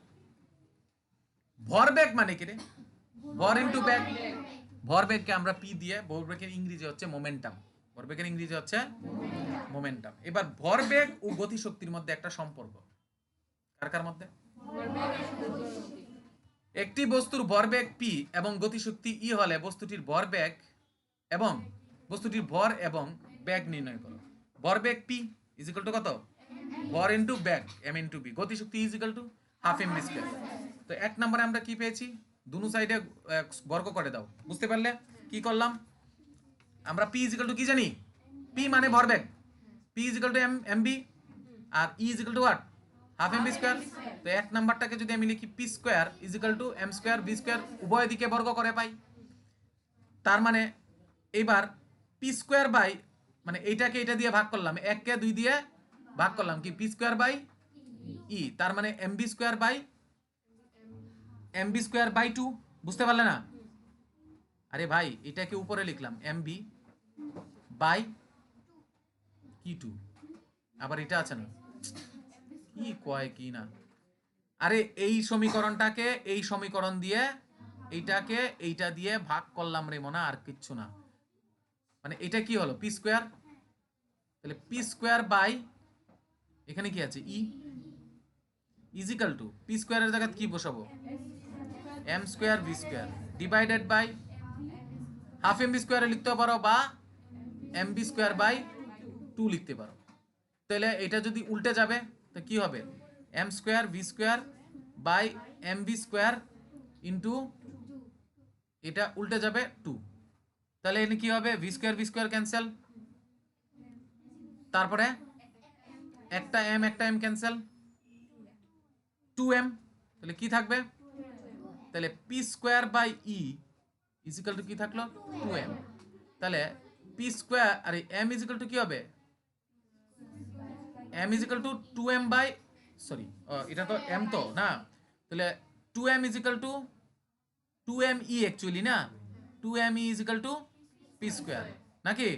ভরবেগ মানে কি রে? ভর ইনটু বেগ। ভরবেগকে আমরা পি দিয়ে, ভরবেগের ইংরেজি হচ্ছে মোমেন্টাম, ভরবেগের ইংরেজি হচ্ছে মোমেন্টাম। এবার ভরবেগ ও গতিশক্তির মধ্যে একটা সম্পর্ক, কার কার মধ্যে? একটি বস্তুর ভরবেগ পি এবং গতিশক্তি ই হলে বস্তুটির ভরবেগ এবং বস্তুটির ভর এবং বেগ নির্ণয় করো। ভরবেগ পি ইজ ইকুয়াল টু কত? ভর ইনটু বেগ এম ইনটু বি। গতিশক্তি is equal to half M B square. তো এক নম্বরে আমরা কি পেয়েছি? দুনো সাইডে বর্গ করে দাও। বুঝতে পারলে কি করলাম? আমরা পি ইজ ইকুয়াল টু কি জানি? পি মানে ভরবেগ, P is equal to M B, আর E is equal to what? Half M B square. তো এক নাম্বারটাকে যদি আমি লিখি P square is equal to M square B square, উভয় দিকে বর্গ করে পাই। তার মানে এবার পি স্কয়ার বাই, মানে এইটাকে এটা দিয়ে ভাগ করলাম, 1 কে 2 দিয়ে ভাগ করলাম কি পি স্কয়ার বাই ই, তার মানে M B square by M B square by 2। বুঝতে পারলে না? আরে ভাই এটাকে উপরে লিখলাম এম বি বাই কি 2, আবার এটা আছে না, কি কয় কি না। আরে এই সমীকরণটাকে এই সমীকরণ দিয়ে, এইটাকে এইটা দিয়ে ভাগ করলাম রে মনা, আর কিচ্ছু না। মানে এটা কি হলো? P square. তাহলে পি স্কয়ার বাই এখানে কি আছে ই ইজিক্যাল টু পি স্কয়ারের জায়গায় কি বসাবো? M square V square divided by half M V স্কয়ারে লিখতে পারো বা এম বি স্কয়ার বাই 2 লিখতে পারো। তাহলে এটা যদি উল্টে যাবে তো কি হবে? M square V square by M B square into এটা উল্টে যাবে 2। তাহলে এখানে কি হবে? ভি স্কয়ার ক্যান্সেল, তারপরে একটা এম ক্যান্সেল, 2m। তাহলে কি থাকবে? তাহলে P square by E is equal to কি থাকলো? 2m। তাহলে পি স্কয়ার আর এম ইজিক্যাল টু কি হবে? m is equal to 2m by, sorry এটা তো m তো না, তাহলে 2m is equal to 2m E actually না, 2m E is equal to P square নাকি?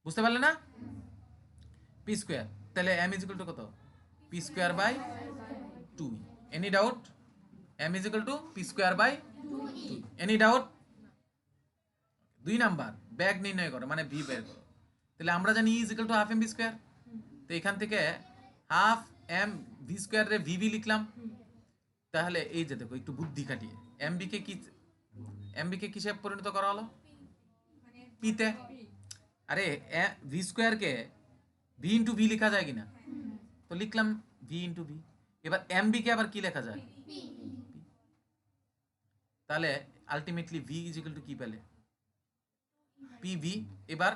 বুঝতে পারলে না? পি স্কয়ার, তাহলে m ইজিক্যাল টু কত? P square by 2। Any doubt? m is equal to P square by 2। Any doubt? 2 number ব্যাগ নির্ণয় করো, মানে ভি বের করো। তাহলে আমরা জানি E is equal to half M B square. তো এখান থেকে হাফ এম ভি স্কয়ার রে ভি লিখলাম। তাহলে এই যে দেখো একটু বুদ্ধি খাটিয়ে এমবি কে কি, এমবি কে কিসে পরিণত করা হলো? পিতে। আরে V square K V into V লেখা যায় কিনা? তো লিখলাম ভি ইন্টু ভি। এবার এমবি কে আবার কি লেখা যায়? তাহলে ultimately V is equal to কি পেলে? P V. এবার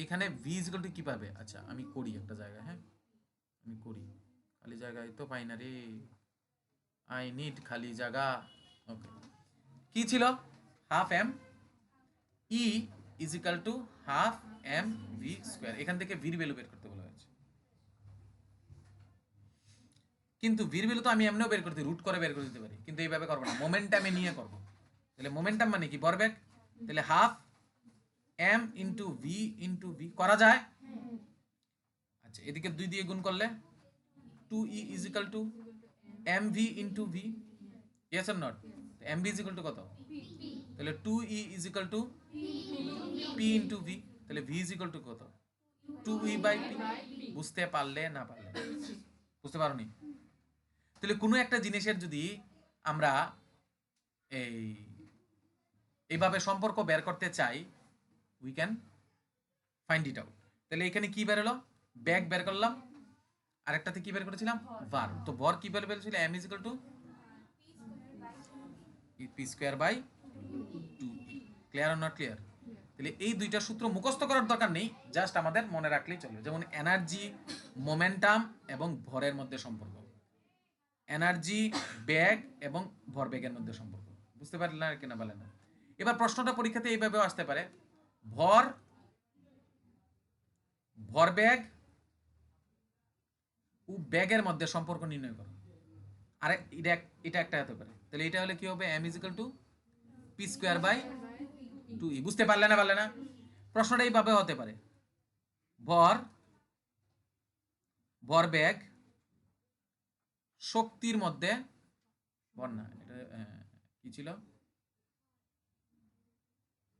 এখানে ভি ইজ ইকুয়াল টু কি পাবে? আচ্ছা আমি করি একটা জায়গায়, হ্যাঁ আমি করি, খালি জায়গায় তো পাই না রে, আই নিড খালি জায়গা। ওকে, কি ছিল? Half M E is equal to half M V square. এখান থেকে ভির ভ্যালু বের করতে বলা হয়েছে, কিন্তু ভির ভ্যালু তো আমি এমনিও বের করতে, রুট করে বের করে দিতে পারি, কিন্তু এইভাবে করবো না, মোমেন্টামে নিয়ে করবো। তাহলে মোমেন্টাম মানে কি? ভরবেগ। তাহলে হাফ এম ইন্টু ভি করা যায়। আচ্ছা এদিকে 2 দিয়ে গুণ করলে 2e is equal to M V into V, yes or not? M V is equal to কত? তাহলে 2e is equal to P into V. তাহলে ভি ইজ ইকাল টু কত? 2e by P. বুঝতে পারলে না পারলে? বুঝতে পারোনি? তাহলে কোনো একটা জিনিসের যদি আমরা এইভাবে সম্পর্ক বের করতে চাই, we can find it out. তাহলে এখানে কি বের হলো? ব্যাগ বের করলাম, আরেকটাতে কি বের করেছিলাম? ভার। তো ভর কি বের করেছিল? m is equal to P square by 2e। Clear or not clear? তাহলে এই দুইটা সূত্র মুখস্থ করার দরকার নেই, জাস্ট আমাদের মনে রাখলেই চলবে। যেমন এনার্জি, মোমেন্টাম এবং ভরের মধ্যে সম্পর্ক, এনার্জি, বেগ এবং ভরবেগের মধ্যে সম্পর্ক। বুঝতে পারলেন না কিনা বলেন না? এবার প্রশ্নটা পরীক্ষাতে এইভাবেও আসতে পারে, ভরবেগ ও বেগের মধ্যে সম্পর্ক নির্ণয় করো। আরে এটা একটা হতে পারে। তাহলে এটা হলে কি হবে? m is equal to P square by 2e। বুঝতে পারলে না? প্রশ্নটা এইভাবে হতে পারে, ভরবেগ শক্তির মধ্যে, ভর না, এটা কি ছিল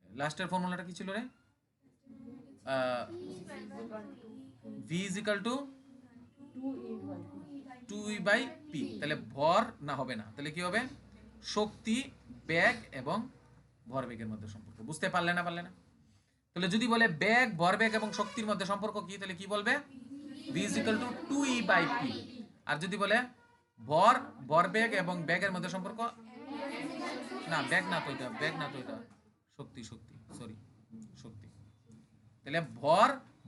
লাস্টের ফর্মুলাটা? কি ছিল রে? v is equal to 2e by P. তাহলে ভর না হবে না, তাহলে কি হবে? শক্তি, বেগ এবং ভরবেগের মধ্যে সম্পর্ক। বুঝতে পারলে না? তাহলে যদি বলে বেগ, ভরবেগ এবং শক্তির মধ্যে সম্পর্ক কি, তাহলে কি বলবে? v is equal to 2e by P. আর যদি বলে ভরবেগ এবং বেগের মধ্যে সম্পর্ক, না বেগ না তো এটা শক্তি, সরি, শক্তি। তাহলে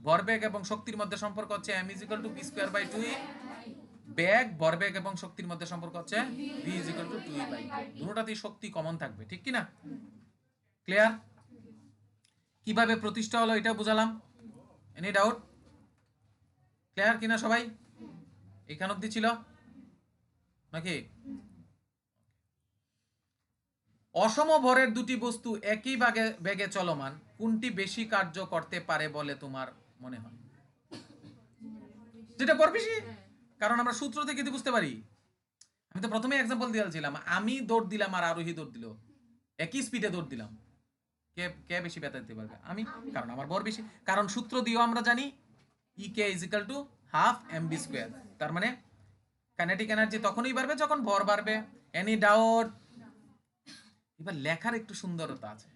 ভরবেগ এবং শক্তির মধ্যে সম্পর্ক হচ্ছে m is equal to P square by 2e। বেগ, ভরবেগ এবং শক্তির মধ্যে সম্পর্ক হচ্ছে v is equal to 2e by. দুটোতেই শক্তি কমন থাকবে, ঠিক কি না? ক্লিয়ার? কিভাবে প্রতিষ্ঠা হলো এটা বুঝালাম। Any doubt? ক্লিয়ার কিনা সবাই? এখান অবধি ছিল নাকি? অসম ভরের দুটি বস্তু একই বেগে চলমান, কোনটি বেশি কার্য করতে পারে বলে তোমার মনে হয়? যেটা ভর বেশি, কারণ আমরা সূত্র থেকে বুঝতে পারি। আমি তো প্রথমে এক্সাম্পল দিয়েছিলাম, আমি দৌড় দিলাম আর আরোহী দৌড় দিল, একই স্পিডে দৌড় দিলাম, কে কে বেশি ব্যথা দিতে পারবে? আমি, কারণ আমার ভর বেশি। কারণ সূত্র দিয়েও আমরা জানি E K is equal to half mv square. তার মানে কাইনেটিক এনার্জি তখনই বাড়বে যখন ভর বাড়বে। Any doubt? এবার লেখার একটু সুন্দরতা আছে।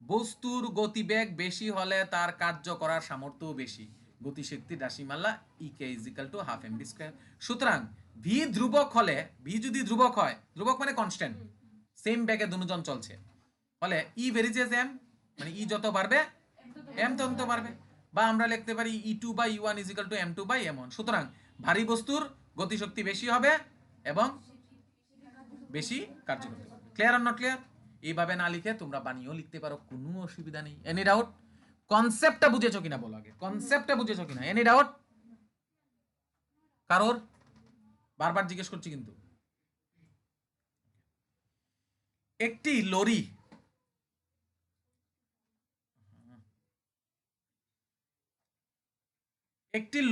বস্তুর গতিবেগ বেশি হলে তার কার্য করার সামর্থ্য বেশি। গতিশক্তি রাশিমালা E K is equal to half mv square. সুতরাং v ধ্রুবক হলে, v যদি ধ্রুবক হয়, ধ্রুবক মানে কনস্ট্যান্ট, সেম বেগে দুজন চলছে, ফলে E ভেরিজেস m, মানে E যত বাড়বে m তত বাড়বে। বা আমরা লিখতে পারি E2 by E1 is equal to M2 by M1। সুতরাং ভারী বস্তুর গতিশক্তি বেশি হবে এবং বেশি কার্য করতে পারবে। Clear or not clear? এইভাবে না লিখে তোমরা বানিয়েও লিখতে পারো, কোনো অসুবিধা নেই। Any doubt? কনসেপ্টটা বুঝেছো কিনা বলো আগে, কনসেপ্টটা বুঝেছো কিনা? এনি ডাউট কারোর? বারবার জিজ্ঞেস করছি কিন্তু। একটি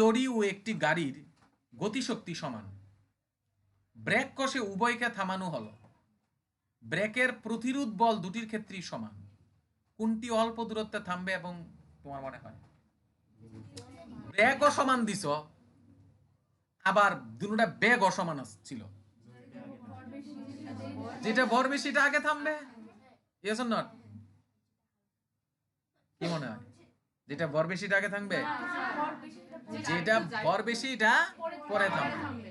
লরি ও একটি গাড়ির গতিশক্তি সমান। ব্রেক কষে উভয়কে থামানো হলো, ব্রেকের প্রতিরোধ বল দুটির ক্ষেত্রেই সমান। কোনটি অল্প দূরত্বে থামবে এবং তোমার মনে হয়? ব্রেকও সমান দিছ, আবার দুটোটা বেগ অসমান ছিল, যেটা ভর বেশি এটা আগে থামবে। Yes or not? কি মনে হয়? যেটা ভর বেশি এটা আগে থামবে, যেটা ভর বেশি এটা পরে থামবে।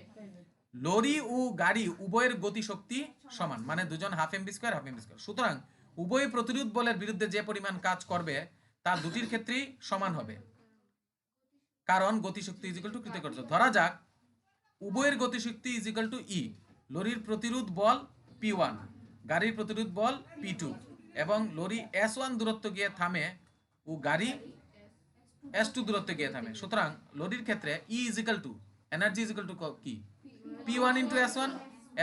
লরি ও গাড়ি উভয়ের গতিশক্তি সমান, মানে দুজন half MB square half MB square. সুতরাং উভয় প্রতিরোধ বলের বিরুদ্ধে যে পরিমাণ কাজ করবে তার দুটির ক্ষেত্রেই সমান হবে, কারণ গতিশক্তি ইজ ইকুয়াল টু কৃতকার্য। ধরা যাক উভয়ের গতিশক্তি ইজ ইকুয়াল টু ই। লরির প্রতিরোধ বল P1, গাড়ির প্রতিরোধ বল P2, এবং লরি S1 দূরত্ব গিয়ে থামে ও গাড়ি S2 দূরত্ব গিয়ে থামে। সুতরাং লরির ক্ষেত্রে E is equal two energy is equal to কি? P1 ইন্টু S1,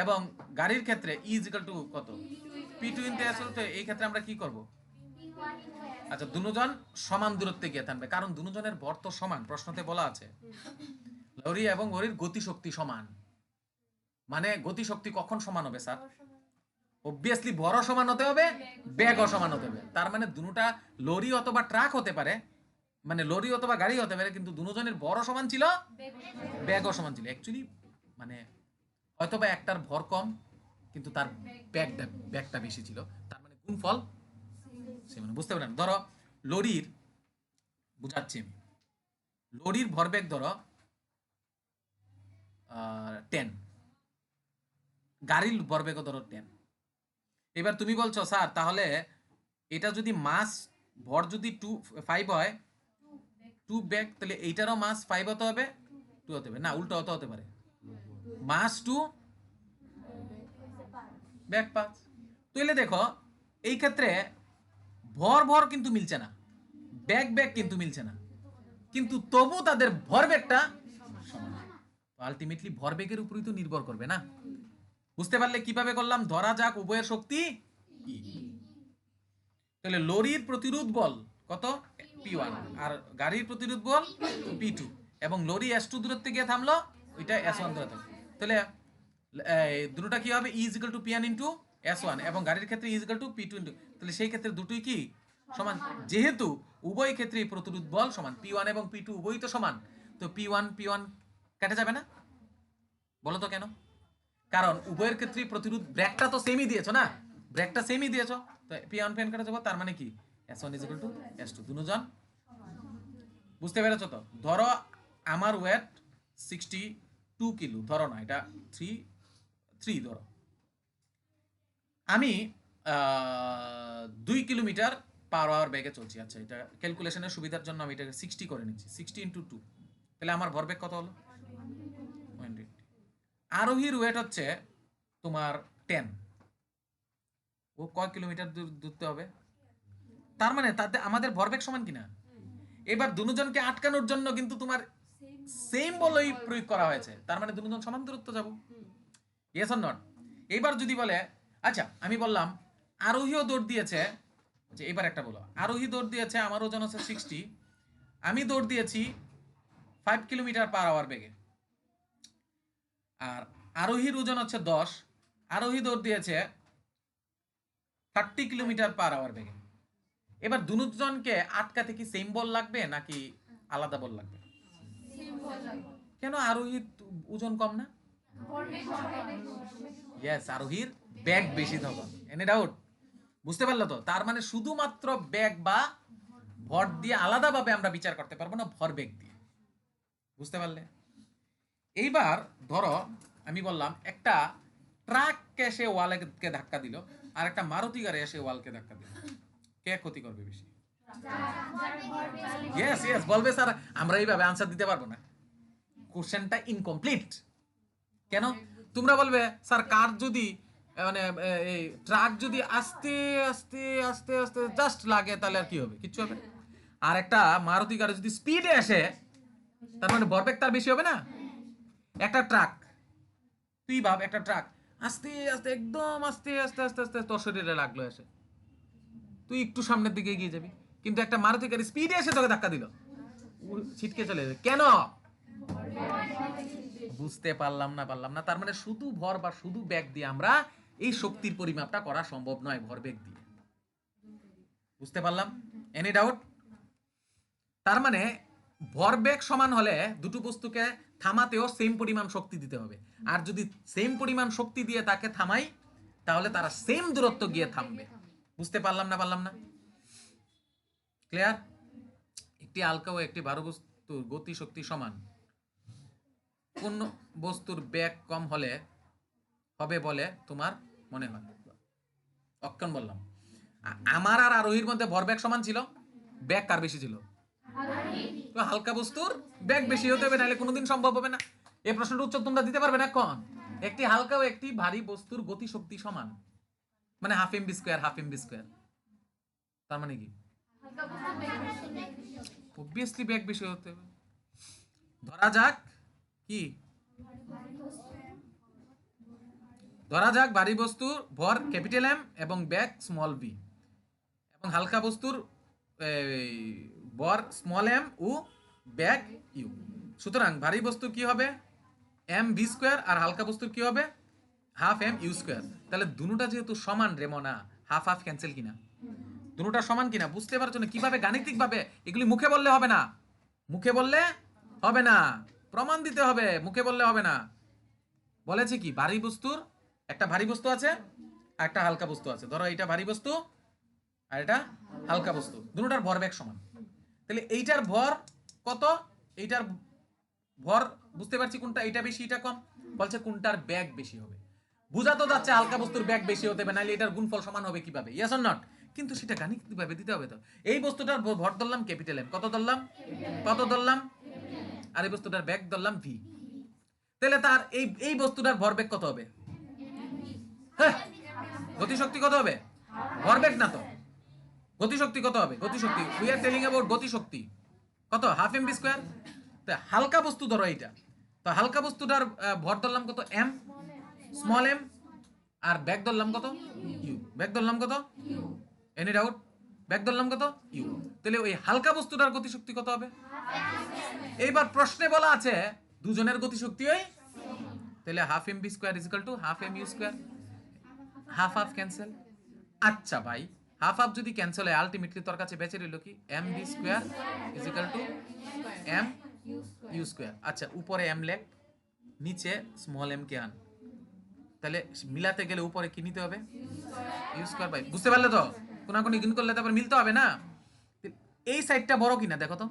এবং গাড়ির ক্ষেত্রে E ইজ ইকুয়াল টু কত? P2 into S1। তো এই ক্ষেত্রে আমরা কি করব? আচ্ছা, দুজন সমান দূরত্বে গিয়ে থামবে, কারণ দুজনের ভর তো সমান, প্রশ্নতে বলা আছে লরি এবং লরির গতিশক্তি সমান। মানে গতিশক্তি কখন সমান হবে স্যার? অবভিয়াসলি ভরও সমান হতে হবে, বেগও সমান হতে হবে। তার মানে দুটোটা লরি অথবা ট্রাক হতে পারে, মানে লরি অথবা গাড়ি হতে পারে, কিন্তু দুজনের ভরও সমান ছিল, বেগও সমান ছিল। অ্যাকচুয়ালি মানে হয়তোবা একটার ভর কম কিন্তু তার ব্যাগটা বেশি ছিল, তার মানে গুণফল সেম। বুঝতে পারলেন? ধরো লরির, বুঝাচ্ছি আমি, লরির ভরবেগ ধরো 10, গাড়ির ভরবেগও ধরো 10। এবার তুমি বলছো স্যার তাহলে এটা যদি মাস ভর যদি 5 হয় 2 ব্যাগ, তাহলে এইটারও মাস 5 হতে হবে, 2 হতে হবে না, উল্টো হতে পারে, মাস 2 ব্যাগ 5। তাহলে দেখো এই ক্ষেত্রে ভর কিন্তু মিলছে না, ব্যাগ কিন্তু মিলছে না, কিন্তু তবু তাদের ভরবেগটা সমান। আলটিমেটলি ভরবেগের উপরই তো নির্ভর করবে না। বুঝতে পারলে কিভাবে করলাম? ধরা যাক উভয়ের শক্তি E, তাহলে লরির প্রতিরোধ বল কত? P1, আর গাড়ির প্রতিরোধ বল P2, এবং লরি S2 দূরত্বে গিয়ে থামলো, ওইটা S1 দূরত্বে। তাহলে দুটোটা কি হবে? E equal to P1 into S1, এবং গাড়ির ক্ষেত্রে E equal to P2 into, তাহলে সেই ক্ষেত্রে দুটোই কি সমান, যেহেতু উভয় ক্ষেত্রেই প্রতিরোধ বল সমান, P1 এবং P2 উভয়ই তো সমান, তো P1 কেটে যাবে না? বলো তো কেন? কারণ উভয়ের ক্ষেত্রেই প্রতিরোধ, ব্রেকটা তো সেমই দিয়েছো না, ব্রেকটা সেমই দিয়েছো, তো P1 কেটে যাবো, তার মানে কি S1 is equal two S2, দুজন। বুঝতে পেরেছো তো? ধরো আমার ওয়েট 62 কিলো, ধরো না, এটা 3 ধরো, আমি 2 কিলোমিটার পার আওয়ার বেগে চলছি। আচ্ছা, এটা ক্যালকুলেশনের সুবিধার জন্য আমি এটাকে 60 করে নিচ্ছি, 60 ইন্টু 2, তাহলে আমার ভরবেগ কত হলো? 180। আরোহীর ওয়েট হচ্ছে তোমার 10, ও কয় কিলোমিটার দূরতে হবে, তার মানে তাতে আমাদের ভরবেগ সমান কিনা? এবার দুজনকে আটকানোর জন্য কিন্তু তোমার সেম বলই প্রয়োগ করা হয়েছে, তার মানে দুজন সমান দূরত্ব যাব, ইয়েস অর নট? এইবার যদি বলে, আচ্ছা আমি বললাম আরোহীও দৌড় দিয়েছে, যে এবার একটা বলো, আরোহী দৌড় দিয়েছে, আমার ওজন হচ্ছে 60, আমি দৌড় দিয়েছি 5 কিলোমিটার পার আওয়ার বেগে, আর আরোহীর ওজন হচ্ছে 10, আরোহী দৌড় দিয়েছে 30 কিলোমিটার পার আওয়ার বেগে। এবার দুজনকে আটকাতে কি সেম বল লাগবে নাকি আলাদা বল লাগবে? কেন? আরোহীর ওজন কম না? ইয়েস, আরোহীর ব্যাগ বেশি থাকা, এনি ডাউট? বুঝতে পারলো তো? তার মানে শুধুমাত্র ব্যাগ বা ভর দিয়ে আলাদাভাবে আমরা বিচার করতে পারবো না, ভর বেগ দিয়ে। বুঝতে পারলে? এইবার ধরো আমি বললাম একটা ট্রাক এসে ওয়ালকে ধাক্কা দিল, আর একটা মারুতি গাড়ি এসে ওয়ালকে ধাক্কা দিল, কে ক্ষতি করবে বেশি? ইয়েস ইয়েস, বলবে স্যার আমরা এইভাবে আনসার দিতে পারবো না, কোশ্চেনটা ইনকমপ্লিট। কেন? তোমরা বলবে স্যার কার যদি মানে এই ট্রাক যদি আস্তে আস্তে আস্তে আস্তে জাস্ট লাগে তাহলে আর কি হবে? কিচ্ছু হবে না। আর একটা মারুতি গাড়ি যদি স্পিডে আসে, তার মানে ভরবেগ তার বেশি হবে না? একটা ট্রাক, তুই ভাব একটা ট্রাক আস্তে আস্তে একদম আস্তে আস্তে আস্তে আস্তে তোর শরীরে লাগলো এসে, তুই একটু সামনের দিকে এগিয়ে যাবি, কিন্তু একটা মারুতি গাড়ি স্পিডে এসে তোকে ধাক্কা দিল, ছিটকে চলে যাবে, কেন? বুঝতে পারলাম না? তার মানে শুধু ভর বা শুধু ব্যাগ দিয়ে আমরা এই শক্তির পরিমাপটা করা সম্ভব নয়, ভরবেগ দিয়ে। বুঝতে পারলাম? Any doubt? তার মানে ভরবেগ সমান হলে দুটো বস্তুকে থামাতেও সেম পরিমাণ শক্তি দিতে হবে, আর যদি সেম পরিমাণ শক্তি দিয়ে তাকে থামাই তাহলে তারা সেম দূরত্ব গিয়ে থামবে। বুঝতে পারলাম না? ক্লিয়ার? একটি হালকা ও একটি ভারী বস্তুর গতি শক্তি সমান, কোন বস্তুর ব্যাগ কম হলে হবে বলে তোমার মনে হয়? অক্ষণ বললাম, আমার আর আরোহীর মধ্যে ভরবেগ সমান ছিল, ব্যাগ কার বেশি ছিল? তো হালকা বস্তুর ব্যাগ বেশি হতে হবে, নাহলে কোনোদিন সম্ভব হবে না। এই প্রশ্নটার উত্তর তোমরা দিতে পারবে না এখন? একটি হালকা ও একটি ভারী বস্তুর গতি শক্তি সমান, মানে হাফ এম বি স্কোয়ার, তার মানে কি? অবভিয়াসলি ব্যাগ বেশি হতে হবে। ধরা যাক কি, ধরা যাক ভারী বস্তুর ভর ক্যাপিটাল এম এবং ব্যাগ স্মল বি, এবং হালকা বস্তুর ভর স্মল এম ও ব্যাগ ইউ। সুতরাং ভারী বস্তুর কি হবে? এম ভি স্কোয়ার, আর হালকা বস্তুর কি হবে? Half M U square. তাহলে দুটোটা যেহেতু সমান রে মনা, হাফ হাফ ক্যান্সেল কিনা? দুটোটা সমান কিনা বুঝতে পারছো না? কিভাবে গাণিতিকভাবে, এগুলি মুখে বললে হবে না, প্রমাণ দিতে হবে, মুখে বললে হবে না। বলেছে কি, ভারী বস্তুর একটা ভারী বস্তু আছে আর একটা হালকা বস্তু আছে, ধরো এটা ভারী বস্তু আর এটা হালকা বস্তু, দুটোটার ভরবেগ সমান, তাহলে এইটার ভর কত, এইটার ভর বুঝতে পারছি কোনটা এটা বেশি এটা কম, বলছে কোনটার ব্যাগ বেশি হবে। বুঝা তো যাচ্ছে হালকা বস্তুর ব্যাগ বেশি হতে হবে, নাহলে এটার গুণফল সমান হবে কিভাবে, ইয়েস অর নট? কিন্তু সেটা গাণিতিকভাবে দিতে হবে তো। এই বস্তুটার ভর ধরলাম ক্যাপিটাল এম, কত ধরলাম, কত ধরলাম, আর এই বস্তুটার ব্যাগ ধরলাম ভি। তাহলে তার এই বস্তুটার ভরবেগ কত হবে? হ্যাঁ, গতিশক্তি কত হবে? ভরবেগ না তো, গতিশক্তি কত হবে? গতিশক্তি, উই আর টেলিং অ্যাবাউট গতিশক্তি কত, হাফ এম বি স্কোয়ার। তো হালকা বস্তু ধরো এইটা, তো হালকা বস্তুটার ভর ধরলাম কত, এম, স্মল এম, আর ব্যাগ ধরলাম কত, ইউ। ব্যাগ ধরলাম কত, এনি ডাউট? ব্যাগ ধরলাম কত, ইউ। তাহলে ওই হালকা বস্তুটার গতিশক্তি কত হবে? এইবার প্রশ্নে বলা আছে দুজনের গতিশক্তি ওই, তাহলে half M B square is equal to half M U square, half half cancel. আচ্ছা ভাই, হাফ হাফ যদি ক্যান্সেল হয় আলটিমেটলি তোর কাছে বেঁচে রইল কি, M B square is equal to M U square. আচ্ছা, উপরে এম লেখ, নিচে স্মল এম কে আন, তাহলে মিলাতে গেলে উপরে কি নিতে হবে, ইউ স্কোয়ার বাই, বুঝতে পারলে তো? কোনাকুনি গুণ করলে তারপর মিলতে হবে না। এই সাইডটা বড় কিনা দেখো তো,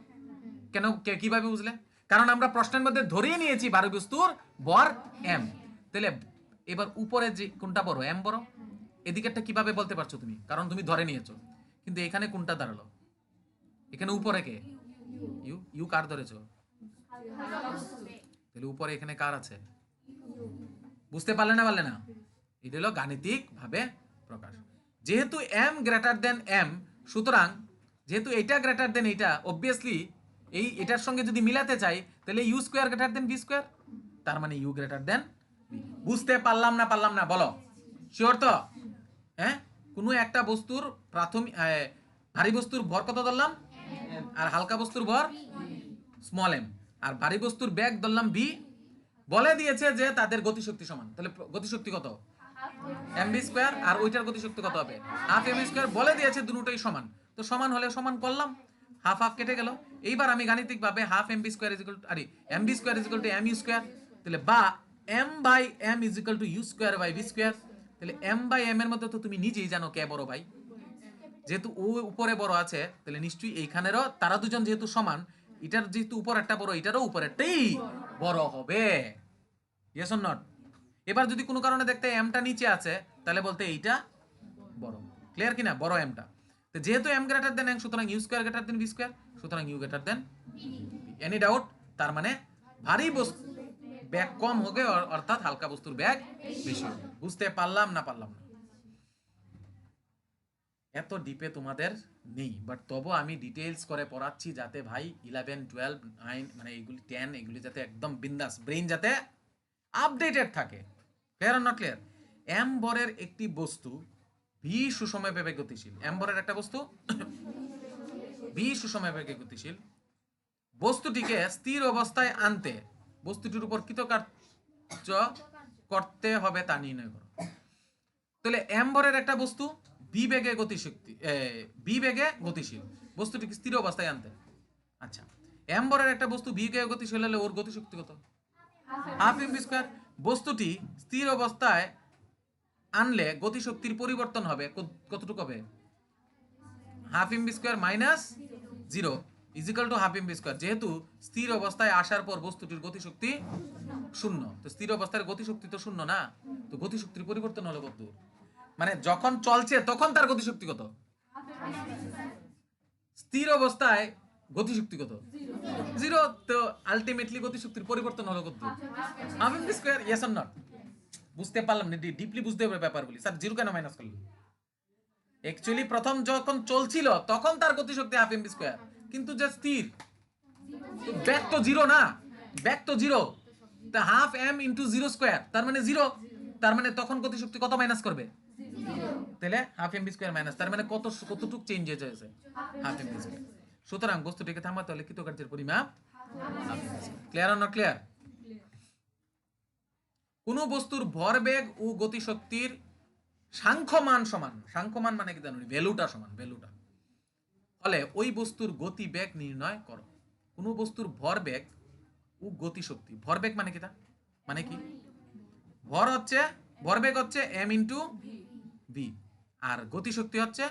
কেন কিভাবে বুঝলে? কারণ আমরা প্রশ্নের মধ্যে ধরেই নিয়েছি বারো বস্তুর ভর এম, তাহলে এবার উপরে যে কোনটা বড়, এম বড়। এদিকেরটা কিভাবে বলতে পারছো তুমি, কারণ তুমি ধরে নিয়েছো। কিন্তু এখানে কোনটা দাঁড়ালো, এখানে উপরে কে, ইউ। ইউ কার ধরেছো, তাহলে উপরে এখানে কার আছে, বুঝতে পারলে না, পারলে না? এটা হলো গাণিতিক ভাবে প্রকাশ। যেহেতু এম গ্রেটার দেন এম, সুতরাং যেহেতু এটা গ্রেটার দেন এটা, অবভিয়াসলি এই এটার সঙ্গে যদি মিলাতে চাই তাহলে U square greater than B square, তার মানে ইউ গ্রেটার দেন বি। বুঝতে পারলাম না, পারলাম না, বলো শিওর তো? হ্যাঁ, কোনো একটা বস্তুর প্রাথমিক ভারী বস্তুর ভর কত ধরলাম, আর হালকা বস্তুর ভর স্মল এম, আর ভারী বস্তুর ব্যাগ ধরলাম বি। বলে দিয়েছে যে তাদের গতিশক্তি সমান, তাহলে গতিশক্তি কত, এম বি স্কোয়ার, আর ওইটার গতিশক্তি কত হবে, হাফ এম স্কোয়ার। বলে দিয়েছে দুটোই সমান, তো সমান হলে সমান করলাম, হাফ হাফ কেটে গেল। এইবার আমি গাণিতিক ভাবে half M B square is equal to, আরে M B square is equal to M U square, তাহলে বা M by M is equal to U square by V square. তাহলে এম বাই এম এর মধ্যে তো তুমি নিজেই জানো কে বড় ভাই, যেহেতু ও উপরে বড় আছে, তাহলে নিশ্চয়ই এইখানেরও তারা দুজন যেহেতু সমান, এটার যেহেতু উপরেরটা বড়, এটারও উপরেরটাই বড় হবে, ইয়েস অর নট? এবার যদি কোনো কারণে দেখতে এমটা নিচে আছে, তাহলে বলতে এইটা বড়, ক্লিয়ার কিনা, বড় এমটা। তো যেহেতু এম গ্রেটার দেন এম, সুতরাং U square greater than B square, সুতরাং U greater than, any doubt? তার মানে ভারী বস্তু ব্যাগ কম হবে, অর্থাৎ হালকা বস্তুর ব্যাগ বেশি হবে। বুঝতে পারলাম না, পারলাম না? এত ডিপে তোমাদের নেই, বাট তবু আমি ডিটেইলস করে পড়াচ্ছি যাতে ভাই 11, 12, 9 মানে এইগুলি 10 এগুলি যাতে একদম বিন্দাস, ব্রেইন যাতে আপডেটেড থাকে। Clear or not clear? M বরের একটি বস্তু ভি সুষম বেগে গতিশীল, এম বরের একটা বস্তু ভি সুষম বেগে গতিশীল, বস্তুটিকে স্থির অবস্থায় আনতে বস্তুটির উপর কৃতকার্য করতে হবে তা নির্ণয় করো। তাহলে এম বরের একটা বস্তু বি বেগে গতিশক্তি, বি বেগে গতিশীল, বস্তুটিকে স্থির অবস্থায় আনতে। আচ্ছা, এম বরের একটা বস্তু বি বেগে গতিশীল হলে ওর গতিশক্তি কত, হাফ এম বি স্কোয়ার। বস্তুটি স্থির অবস্থায় আনলে গতিশক্তির পরিবর্তন হবে কতটুকু হবে, half M B square minus zero is equal to half M B square. যেহেতু স্থির অবস্থায় আসার পর বস্তুটির গতিশক্তি শূন্য, তো স্থির অবস্থার গতিশক্তি তো শূন্য না, তো গতিশক্তির পরিবর্তন হলো কত, মানে যখন চলছে তখন তার গতিশক্তি কত, স্থির অবস্থায় গতিশক্তি কত, জিরো। তো আলটিমেটলি গতিশক্তির পরিবর্তন হলো কত, half M B square, yes or not? বুঝতে পারলাম না, ডিপলি বুঝতে হবে ব্যাপারগুলি। স্যার জিরো কেন মাইনাস করলো? অ্যাকচুয়ালি প্রথম যখন চলছিল তখন তার গতিশক্তি হাফ এম বি স্কোয়ার, কিন্তু যে স্থির, ব্যাক তো জিরো না, ব্যাক তো জিরো, তা half M into zero square তার মানে জিরো, তার মানে তখন গতিশক্তি কত মাইনাস করবে, তাহলে half M B square minus, তার মানে কতটুক চেঞ্জ হয়েছে, হাফ এম বি স্কোয়ার। সুতরাং বস্তুটিকে থামাতে হলে কৃতকার্যের পরিমাপ। Clear or not clear? কোন বস্তুর ভরবেগ ও গতিশক্তির সাংখ্যমান সমান, সাংখ্যমান মানে কি জানো, ভ্যালুটা সমান, ভ্যালুটা ফলে ওই বস্তুর গতিবেগ নির্ণয় করো। কোন বস্তুর ভরবেগ ও গতিশক্তি, ভরবেগ মানে কি, তা মানে কি, ভর হচ্ছে, ভরবেগ হচ্ছে এম ইন্টু ভি, আর গতিশক্তি হচ্ছে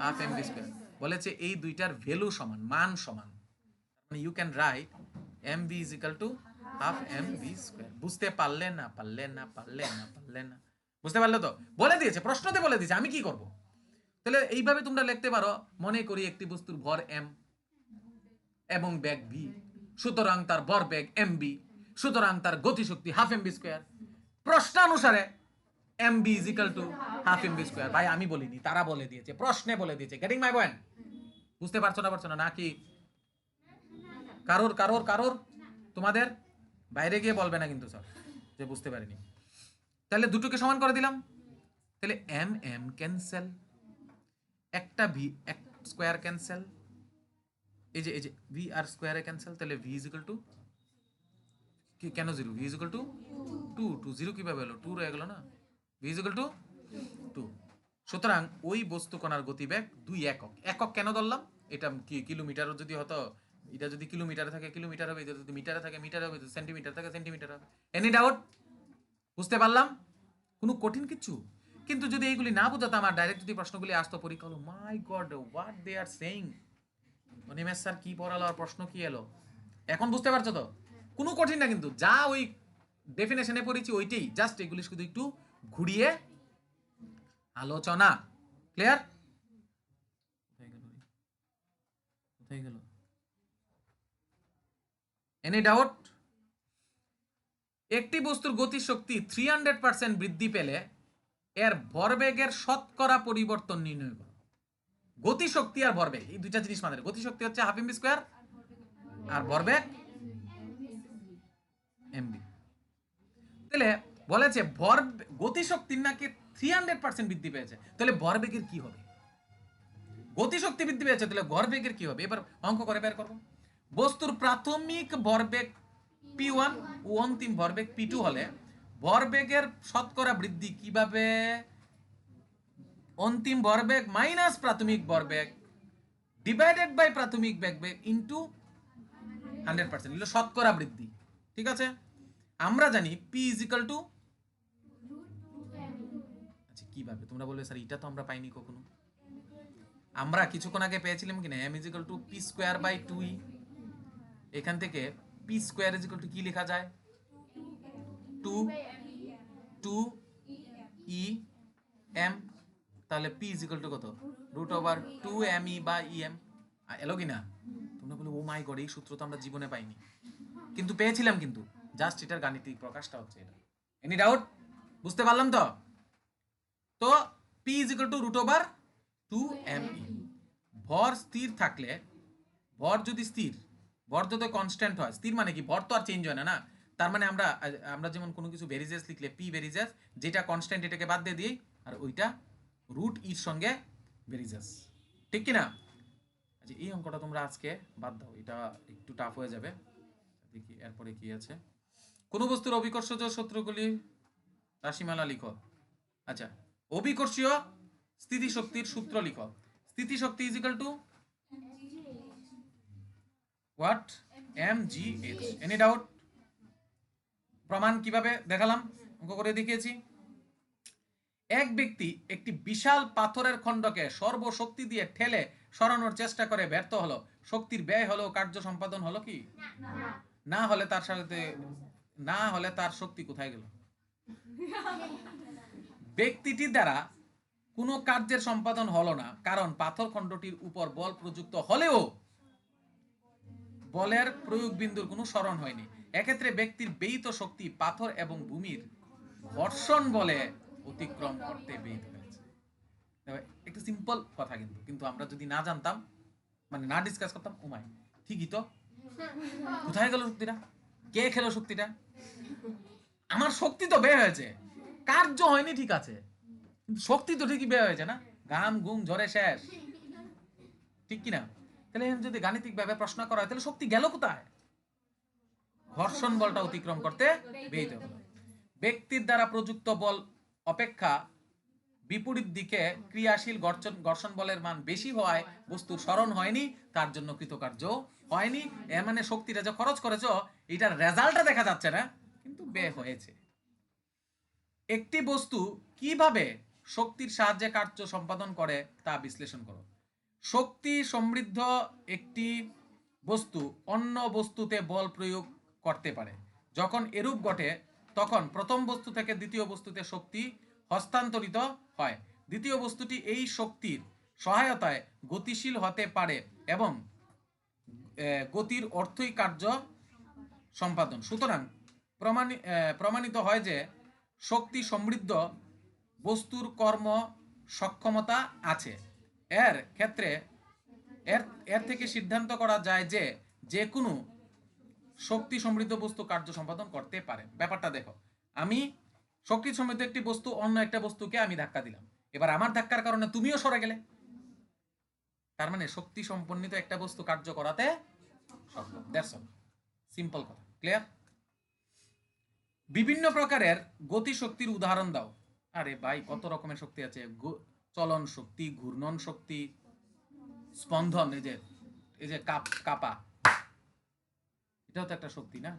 হাফ এম ভি স্কয়ার। বলেছে এই দুইটার ভ্যালু সমান, মান সমান, মানে you can write M V is equal to half M V square. বুঝতে পারলে না বুঝতে পারলে তো? বলে দিয়েছে, প্রশ্নতে বলে দিয়েছে, আমি কি করব? তাহলে এইভাবে তোমরা লিখতে পারো, মনে করি একটি বস্তুর ভর এম এবং বেগ ভি, সুতরাং তার ভরবেগ এম বি, সুতরাং তার গতিশক্তি হাফ এম বি স্কোয়ার। প্রশ্নানুসারে M V is equal to half M B square. ভাই আমি বলিনি, তারা বলে দিয়েছে, প্রশ্নে বলে দিয়েছে। Getting my point? বুঝতে পারছো না নাকি? কারোর তোমাদের বাইরে গিয়ে বলবে না কিন্তু স্যার যে বুঝতে পারিনি। তাহলে দুটোকে সমান করে দিলাম, তাহলে এম এম ক্যান্সেল, একটা ভি এক স্কোয়ার ক্যান্সেল, এই যে ভি আর স্কোয়ারে ক্যান্সেল, তাহলে ভি ইজ ইকুয়াল টু কি, কেন zero? V is equal to two zero কিভাবে হলো? টু রয়ে গেল না? V is equal to 2। সুতরাং ওই বস্তু কণার গতিবেগ 2 একক। একক কেন ধরলাম? এটা কি কিলোমিটার যদি হতো, এটা যদি কিলোমিটারে থাকে কিলোমিটার হবে, এটা যদি মিটারে থাকে মিটার হবে, যদি সেন্টিমিটার থাকে সেন্টিমিটার হবে। Any doubt? বুঝতে পারলাম? কোনো কঠিন কিছু? কিন্তু যদি এইগুলি না বুঝাতাম আর ডাইরেক্ট যদি প্রশ্নগুলি আসতো পরীক্ষা, হলো my god what they are saying, Animesh sir কি পড়ালো আর প্রশ্ন কি এলো। এখন বুঝতে পারছো তো? কোনো কঠিন না কিন্তু, যা ওই ডেফিনেশনে পড়েছি ওইটাই, জাস্ট এগুলি শুধু একটু ঘুরিয়ে আলোচনা। ক্লিয়ার? কোথায় গেল? Any doubt? একটি বস্তুর গতিশক্তি 300% বৃদ্ধি পেলে এর ভরবেগের শতকরা পরিবর্তন নির্ণয় করো। গতিশক্তি আর ভরবেগ এই দুইটা জিনিস মাথায়। গতিশক্তি হচ্ছে হাফ এমবি স্কোয়ার আর ভরবেগ এমবি। তাহলে বলেছে ভর গতিশক্তির নাকি 300% বৃদ্ধি পেয়েছে, তাহলে ভরবেগের কি হবে? গতিশক্তি বৃদ্ধি পেয়েছে, তাহলে ভরবেগের কি হবে? এবার অঙ্ক করে বের করব। বস্তুর প্রাথমিক ভরবেগ P1 ও অন্তিম ভরবেগ P2 হলে ভরবেগের শতকরা বৃদ্ধি কিভাবে? অন্তিম ভরবেগ মাইনাস প্রাথমিক ভরবেগ ডিভাইডেড বাই প্রাথমিক বেগ ইনটু 100%, হলো শতকরা বৃদ্ধি। ঠিক আছে? আমরা জানি P ইজ ইকুয়াল টু, আচ্ছা কিভাবে তোমরা বলবে স্যার এটা তো আমরা পাইনি কখনো। আমরা কিছুক্ষণ আগে পেয়েছিলাম কিনা m is equal to P square by 2e। এখান থেকে P square is equal to কি লেখা যায়? 2 ই এম। তাহলে পি ইজ ইকুয়াল টু কত? রুট ওভার 2me বা em। এলো কিনা? তোমরা বলে ও মাই গড, এই সূত্র তো আমরা জীবনে পাইনি, কিন্তু পেয়েছিলাম, কিন্তু জাস্ট এটার গাণিতিক প্রকাশটা হচ্ছে এটা। Any doubt? বুঝতে পারলাম তো? তো P is equal to root over 2me। ভর স্থির থাকলে, ভর যদি স্থির, ভর যদি কনস্ট্যান্ট হয়, স্থির মানে কি ভর তো আর চেঞ্জ হয় না, তার মানে আমরা যেমন কোনো কিছু ভেরিজেস লিখলে পি ভেরিজেস, যেটা কনস্ট্যান্ট এটাকে বাদ দিয়ে দিই, আর ওইটা রুট ইর সঙ্গে ভেরিজেস। ঠিক কি না? আচ্ছা এই অঙ্কটা তোমরা আজকে বাদ দাও, এটা একটু টাফ হয়ে যাবে। দেখি এরপরে কি আছে। কোন বস্তুর অভিকর্ষজ সূত্রগুলি রাশিমালা লিখো। আচ্ছা, অভিকর্ষীয় স্থিতিশক্তির সূত্র লিখো। স্থিতিশক্তি is equal to what? mgh। Any doubt? প্রমাণ কিভাবে দেখালাম, অঙ্ক করে দেখিয়েছি। এক ব্যক্তি একটি বিশাল পাথরের খণ্ডকে সর্বশক্তি দিয়ে ঠেলে সরানোর চেষ্টা করে ব্যর্থ হলো, শক্তির ব্যয় হলো, কার্য সম্পাদন হলো কি না? হলে তার সাথে না হলে তার শক্তি কোথায় গেল? ব্যক্তিটির দ্বারা কোনো কার্যের সম্পাদন হলো না, কারণ পাথর খণ্ডটির উপর বল প্রযুক্ত হলেও বলের প্রয়োগ বিন্দুর কোনো স্মরণ হয়নি। এক্ষেত্রে ব্যক্তির ব্যয়িত শক্তি পাথর এবং ভূমির ঘর্ষণ বলে অতিক্রম করতে ব্যয়িত হয়েছে। একটু সিম্পল কথা, কিন্তু কিন্তু আমরা যদি না জানতাম, মানে না ডিসকাস করতাম, ও মাই ঠিকই তো, কোথায় গেল শক্তিটা? কে খেলো শক্তিটা? আমার শক্তি তো ব্যয় হয়েছে, কার্য হয়নি ঠিক আছে, কিন্তু শক্তি তো ঠিকই ব্যয় হয়েছে না? ঘাম ঘুম ঝরে শেষ। ঠিক কিনা? তাহলে যদি গাণিতিক ভাবে প্রশ্ন করা হয়, তাহলে শক্তি গেল কোথায়? ঘর্ষণ বলটা অতিক্রম করতে ব্যয়িত হলো। ব্যক্তির দ্বারা প্রযুক্ত বল অপেক্ষা বিপরীত দিকে ক্রিয়াশীল ঘর্ষণ বলের মান বেশি হওয়ায় বস্তুর স্মরণ হয়নি, তার জন্য কৃতকার্য হয়নি। এর মানে শক্তিটা যে খরচ করেছো, এটার রেজাল্টটা দেখা যাচ্ছে না, কিন্তু ব্যয় হয়েছে। একটি বস্তু কিভাবে শক্তির সাহায্যে কার্য সম্পাদন করে তা বিশ্লেষণ করো। শক্তি সমৃদ্ধ একটি বস্তু অন্য বস্তুতে বল প্রয়োগ করতে পারে, যখন এরূপ ঘটে তখন প্রথম বস্তু থেকে দ্বিতীয় বস্তুতে শক্তি হস্তান্তরিত হয়। দ্বিতীয় বস্তুটি এই শক্তির সহায়তায় গতিশীল হতে পারে এবং গতির অর্থই কার্য সম্পাদন। সুতরাং প্রমাণিত হয় যে শক্তি সমৃদ্ধ বস্তুর কর্ম সক্ষমতা আছে। এর ক্ষেত্রে এর থেকে সিদ্ধান্ত করা যায় যে যে কোনো শক্তি সমৃদ্ধ বস্তু কার্য সম্পাদন করতে পারে। ব্যাপারটা দেখো, আমি শক্তি সমৃদ্ধ একটি বস্তু অন্য একটা বস্তুকে আমি ধাক্কা দিলাম, এবার আমার ধাক্কার কারণে তুমিও সরে গেলে, তার মানে শক্তি সম্পন্নিত একটা বস্তু কার্য করাতে সক্ষম। দ্যাটস অল, সিম্পল কথা, ক্লিয়ার? বিভিন্ন প্রকারের গতি শক্তির উদাহরণ দাও। আরে ভাই, কত রকমের শক্তি আছে, চলন শক্তি, ঘূর্ণন শক্তি, স্পন্দন, এই যে কাপা, এটাও তো একটা শক্তি না?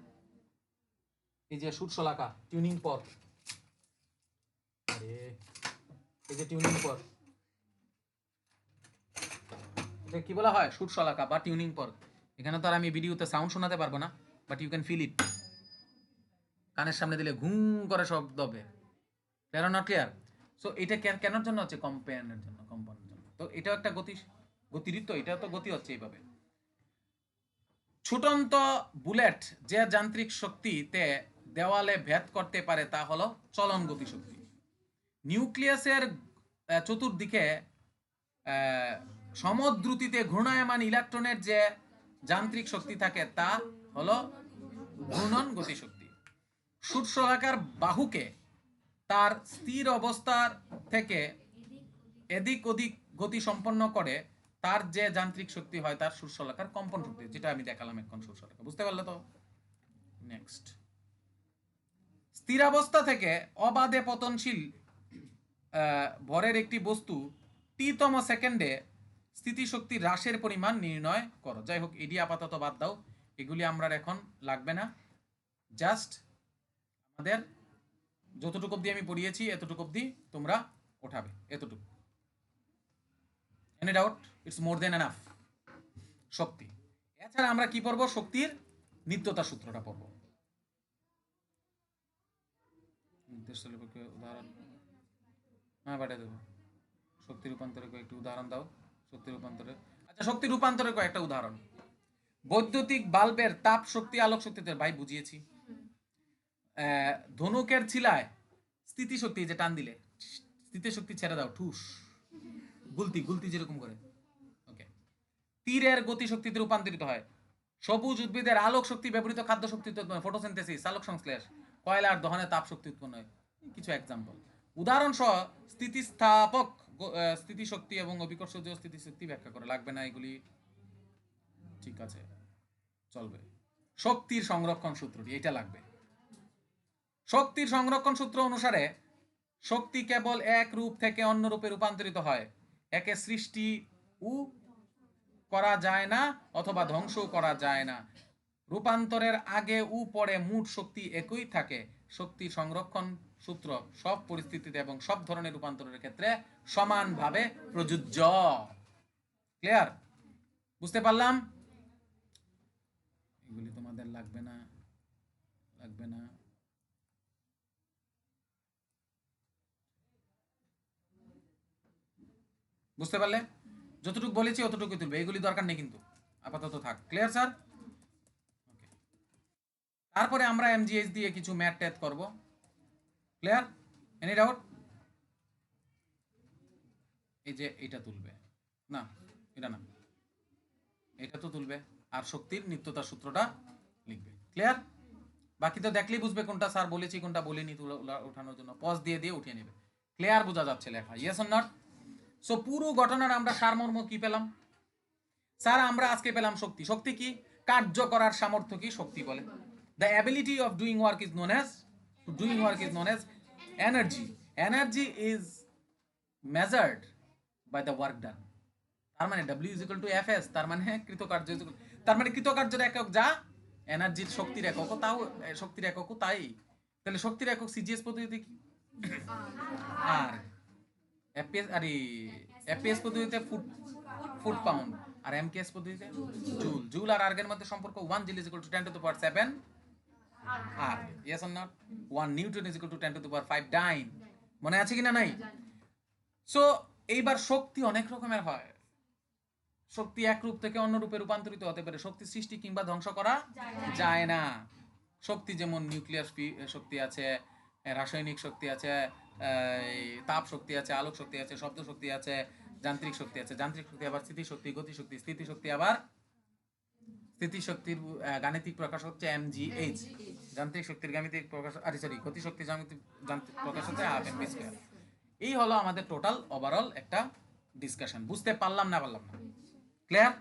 এই যে সুরশলাকা, টিউনিং পথ, আরে এই যে টিউনিং পথ, এটা কি বলা হয়? সুরশলাকা বা টিউনিং পথ। এখানে তো আর আমি ভিডিওতে সাউন্ড শোনাতে পারবো না, but you can feel it. কানের সামনে দিলে ঘুম করে শব্দ হবে, ক্লিয়ার নট ক্লিয়ার? সো এটা কেনার জন্য হচ্ছে কম্পেয়ারের জন্য, কম্পাউন্ডের জন্য। তো এটাও একটা গতিরিত, এটা তো গতি হচ্ছে এইভাবে। ছুটন্ত বুলেট যে যান্ত্রিক শক্তিতে দেওয়ালে ভেদ করতে পারে তা হলো চলন গতি শক্তি। নিউক্লিয়াসের চতুর্দিকে সমদ্রুতিতে ঘূর্ণায়মান ইলেকট্রনের যে যান্ত্রিক শক্তি থাকে তা হলো ঘূর্ণন গতি শক্তি। সুরশলাকার বাহুকে তার স্থির অবস্থার থেকে এদিক ওদিক গতি সম্পন্ন করে তার যে যান্ত্রিক শক্তি হয় তার সুরশলাকার কম্পন শক্তি, যেটা আমি দেখালাম এখন সুরশলাকা। বুঝতে পারলে তো? নেক্সট, স্থিরাবস্থা থেকে অবাধে পতনশীল ভরের একটি বস্তু টি-তম সেকেন্ডে স্থিতিশক্তি হ্রাসের পরিমাণ নির্ণয় করো। যাই হোক, এটি আপাতত বাদ দাও, এগুলি আমরা এখন লাগবে না। জাস্ট আমাদের যতটুকু অবধি আমি পড়িয়েছি এতটুকু অবধি তোমরা ওঠাবে, এতটুকু। Any doubt? It's more than enough. শক্তি, এছাড়া আমরা কি পড়বো? শক্তির নিত্যতা সূত্রটা পড়বো। উদাহরণ হ্যাঁ পাঠিয়ে দেবো। শক্তি রূপান্তরে কয়েকটি উদাহরণ দাও। শক্তি রূপান্তরে, আচ্ছা, শক্তি রূপান্তরের কয়েকটা উদাহরণ। বৈদ্যুতিক বাল্বের তাপ শক্তি আলোক শক্তিতে, ভাই বুঝিয়েছি। ধনুকের ছিলায় স্থিতিশক্তি, যে টান দিলে স্থিতিশক্তি ছেড়ে দাও, ঠুস, গুলতি যেরকম করে, ওকে। তীরের গতিশক্তিতে রূপান্তরিত হয়। সবুজ উদ্ভিদের আলোক শক্তি ব্যবহৃত খাদ্য শক্তি উৎপন্ন, ফটোসিনথেসিস, আলোক সংশ্লেষ, কয়লার দহনে তাপ শক্তি উৎপন্ন হয়। কিছু এক্সাম্পল, উদাহরণ সহ স্থিতিস্থাপক স্থিতিশক্তি এবং অভিকর্ষজ স্থিতিশক্তি ব্যাখ্যা করে। লাগবে না এগুলি, ঠিক আছে, চলবে। শক্তির সংরক্ষণ সূত্রটি, এটা লাগবে। শক্তির সংরক্ষণ সূত্র অনুসারে শক্তি কেবল এক রূপ থেকে অন্য রূপে রূপান্তরিত হয়। একে সৃষ্টি করা যায় না অথবা ধ্বংস করা যায় না। রূপান্তরের আগে পরে মোট শক্তি একই থাকে। শক্তি সংরক্ষণ সূত্র সব পরিস্থিতিতে এবং সব ধরনের রূপান্তরের ক্ষেত্রে সমানভাবে প্রযোজ্য। ক্লিয়ার? বুঝতে পারলাম? এগুলি তোমাদের লাগবে না, লাগবে না। বুঝতে পারলে? যতটুকু বলেছি অতটুকুই তুলবে, এগুলি দরকার নেই কিন্তু, আপাতত থাক। Clear sir? ওকে। তারপরে আমরা এমজিএস দিয়ে কিছু ম্যাথ ট্যাথ করব। ক্লিয়ার? Any doubt? এই যে এটা তুলবে না, এটা না, এটা তো তুলবে, আর শক্তির নিত্যতা সূত্রটা লিখবে। ক্লিয়ার? বাকি তো দেখলেই বুঝবে কোনটা স্যার বলেছি কোনটা বলিনি, উঠানোর জন্য পজ দিয়ে দিয়ে উঠিয়ে নেবে। ক্লিয়ার? বোঝা যাচ্ছে লেখা? Yes or not? সো পুরো ঘটনার আমরা সারমর্ম কি পেলাম স্যার? আমরা আজকে পেলাম শক্তি। শক্তি কি? কার্য করার সামর্থ্য কি শক্তি বলে। The ability of doing work is known as energy. Energy is measured by the work done. তার মানে W is equal to FS, তার মানে কৃতকার্য, তার মানে কৃতকার্যের একক যা এনার্জির শক্তির একক, তাও শক্তির একক তাই। তাহলে শক্তির একক সিজিএস পদ্ধতিতে কি? আর এফপিএস পদ্ধতিতে ফুট পাউন্ড, আর এমকেএস পদ্ধতিতে জুল। জুল আর আর্গের মধ্যে সম্পর্ক 1 joule is equal to 10 to the power 7 erg. Yes or not? 1 newton is equal to 10 to the power 5 dyne. মনে আছে কিনা নাই? সো এইবার শক্তি অনেক রকমের হয়। শক্তি এক রূপ থেকে অন্য রূপে রূপান্তরিত হতে পারে, শক্তি সৃষ্টি কিংবা ধ্বংস করা যায় না। শক্তি যেমন নিউক্লিয়ার শক্তি আছে, রাসায়নিক শক্তি আছে, তাপ শক্তি আছে, আলোক শক্তি আছে, শব্দ শক্তি আছে, যান্ত্রিক শক্তি আছে। যান্ত্রিক শক্তি আবার স্থিতিশক্তি, গতিশক্তি, স্থিতিশক্তি আবার স্থিতিশক্তির গাণিতিক প্রকাশ হচ্ছে mgh। যান্ত্রিক শক্তির গাণিতিক প্রকাশ সরি গতিশক্তির যান্ত্রিক প্রকাশ হচ্ছে হাফ এম ভি স্কয়ার। এই হলো আমাদের টোটাল ওভারঅল একটা ডিসকাশন। বুঝতে পারলাম না? ক্লিয়ার?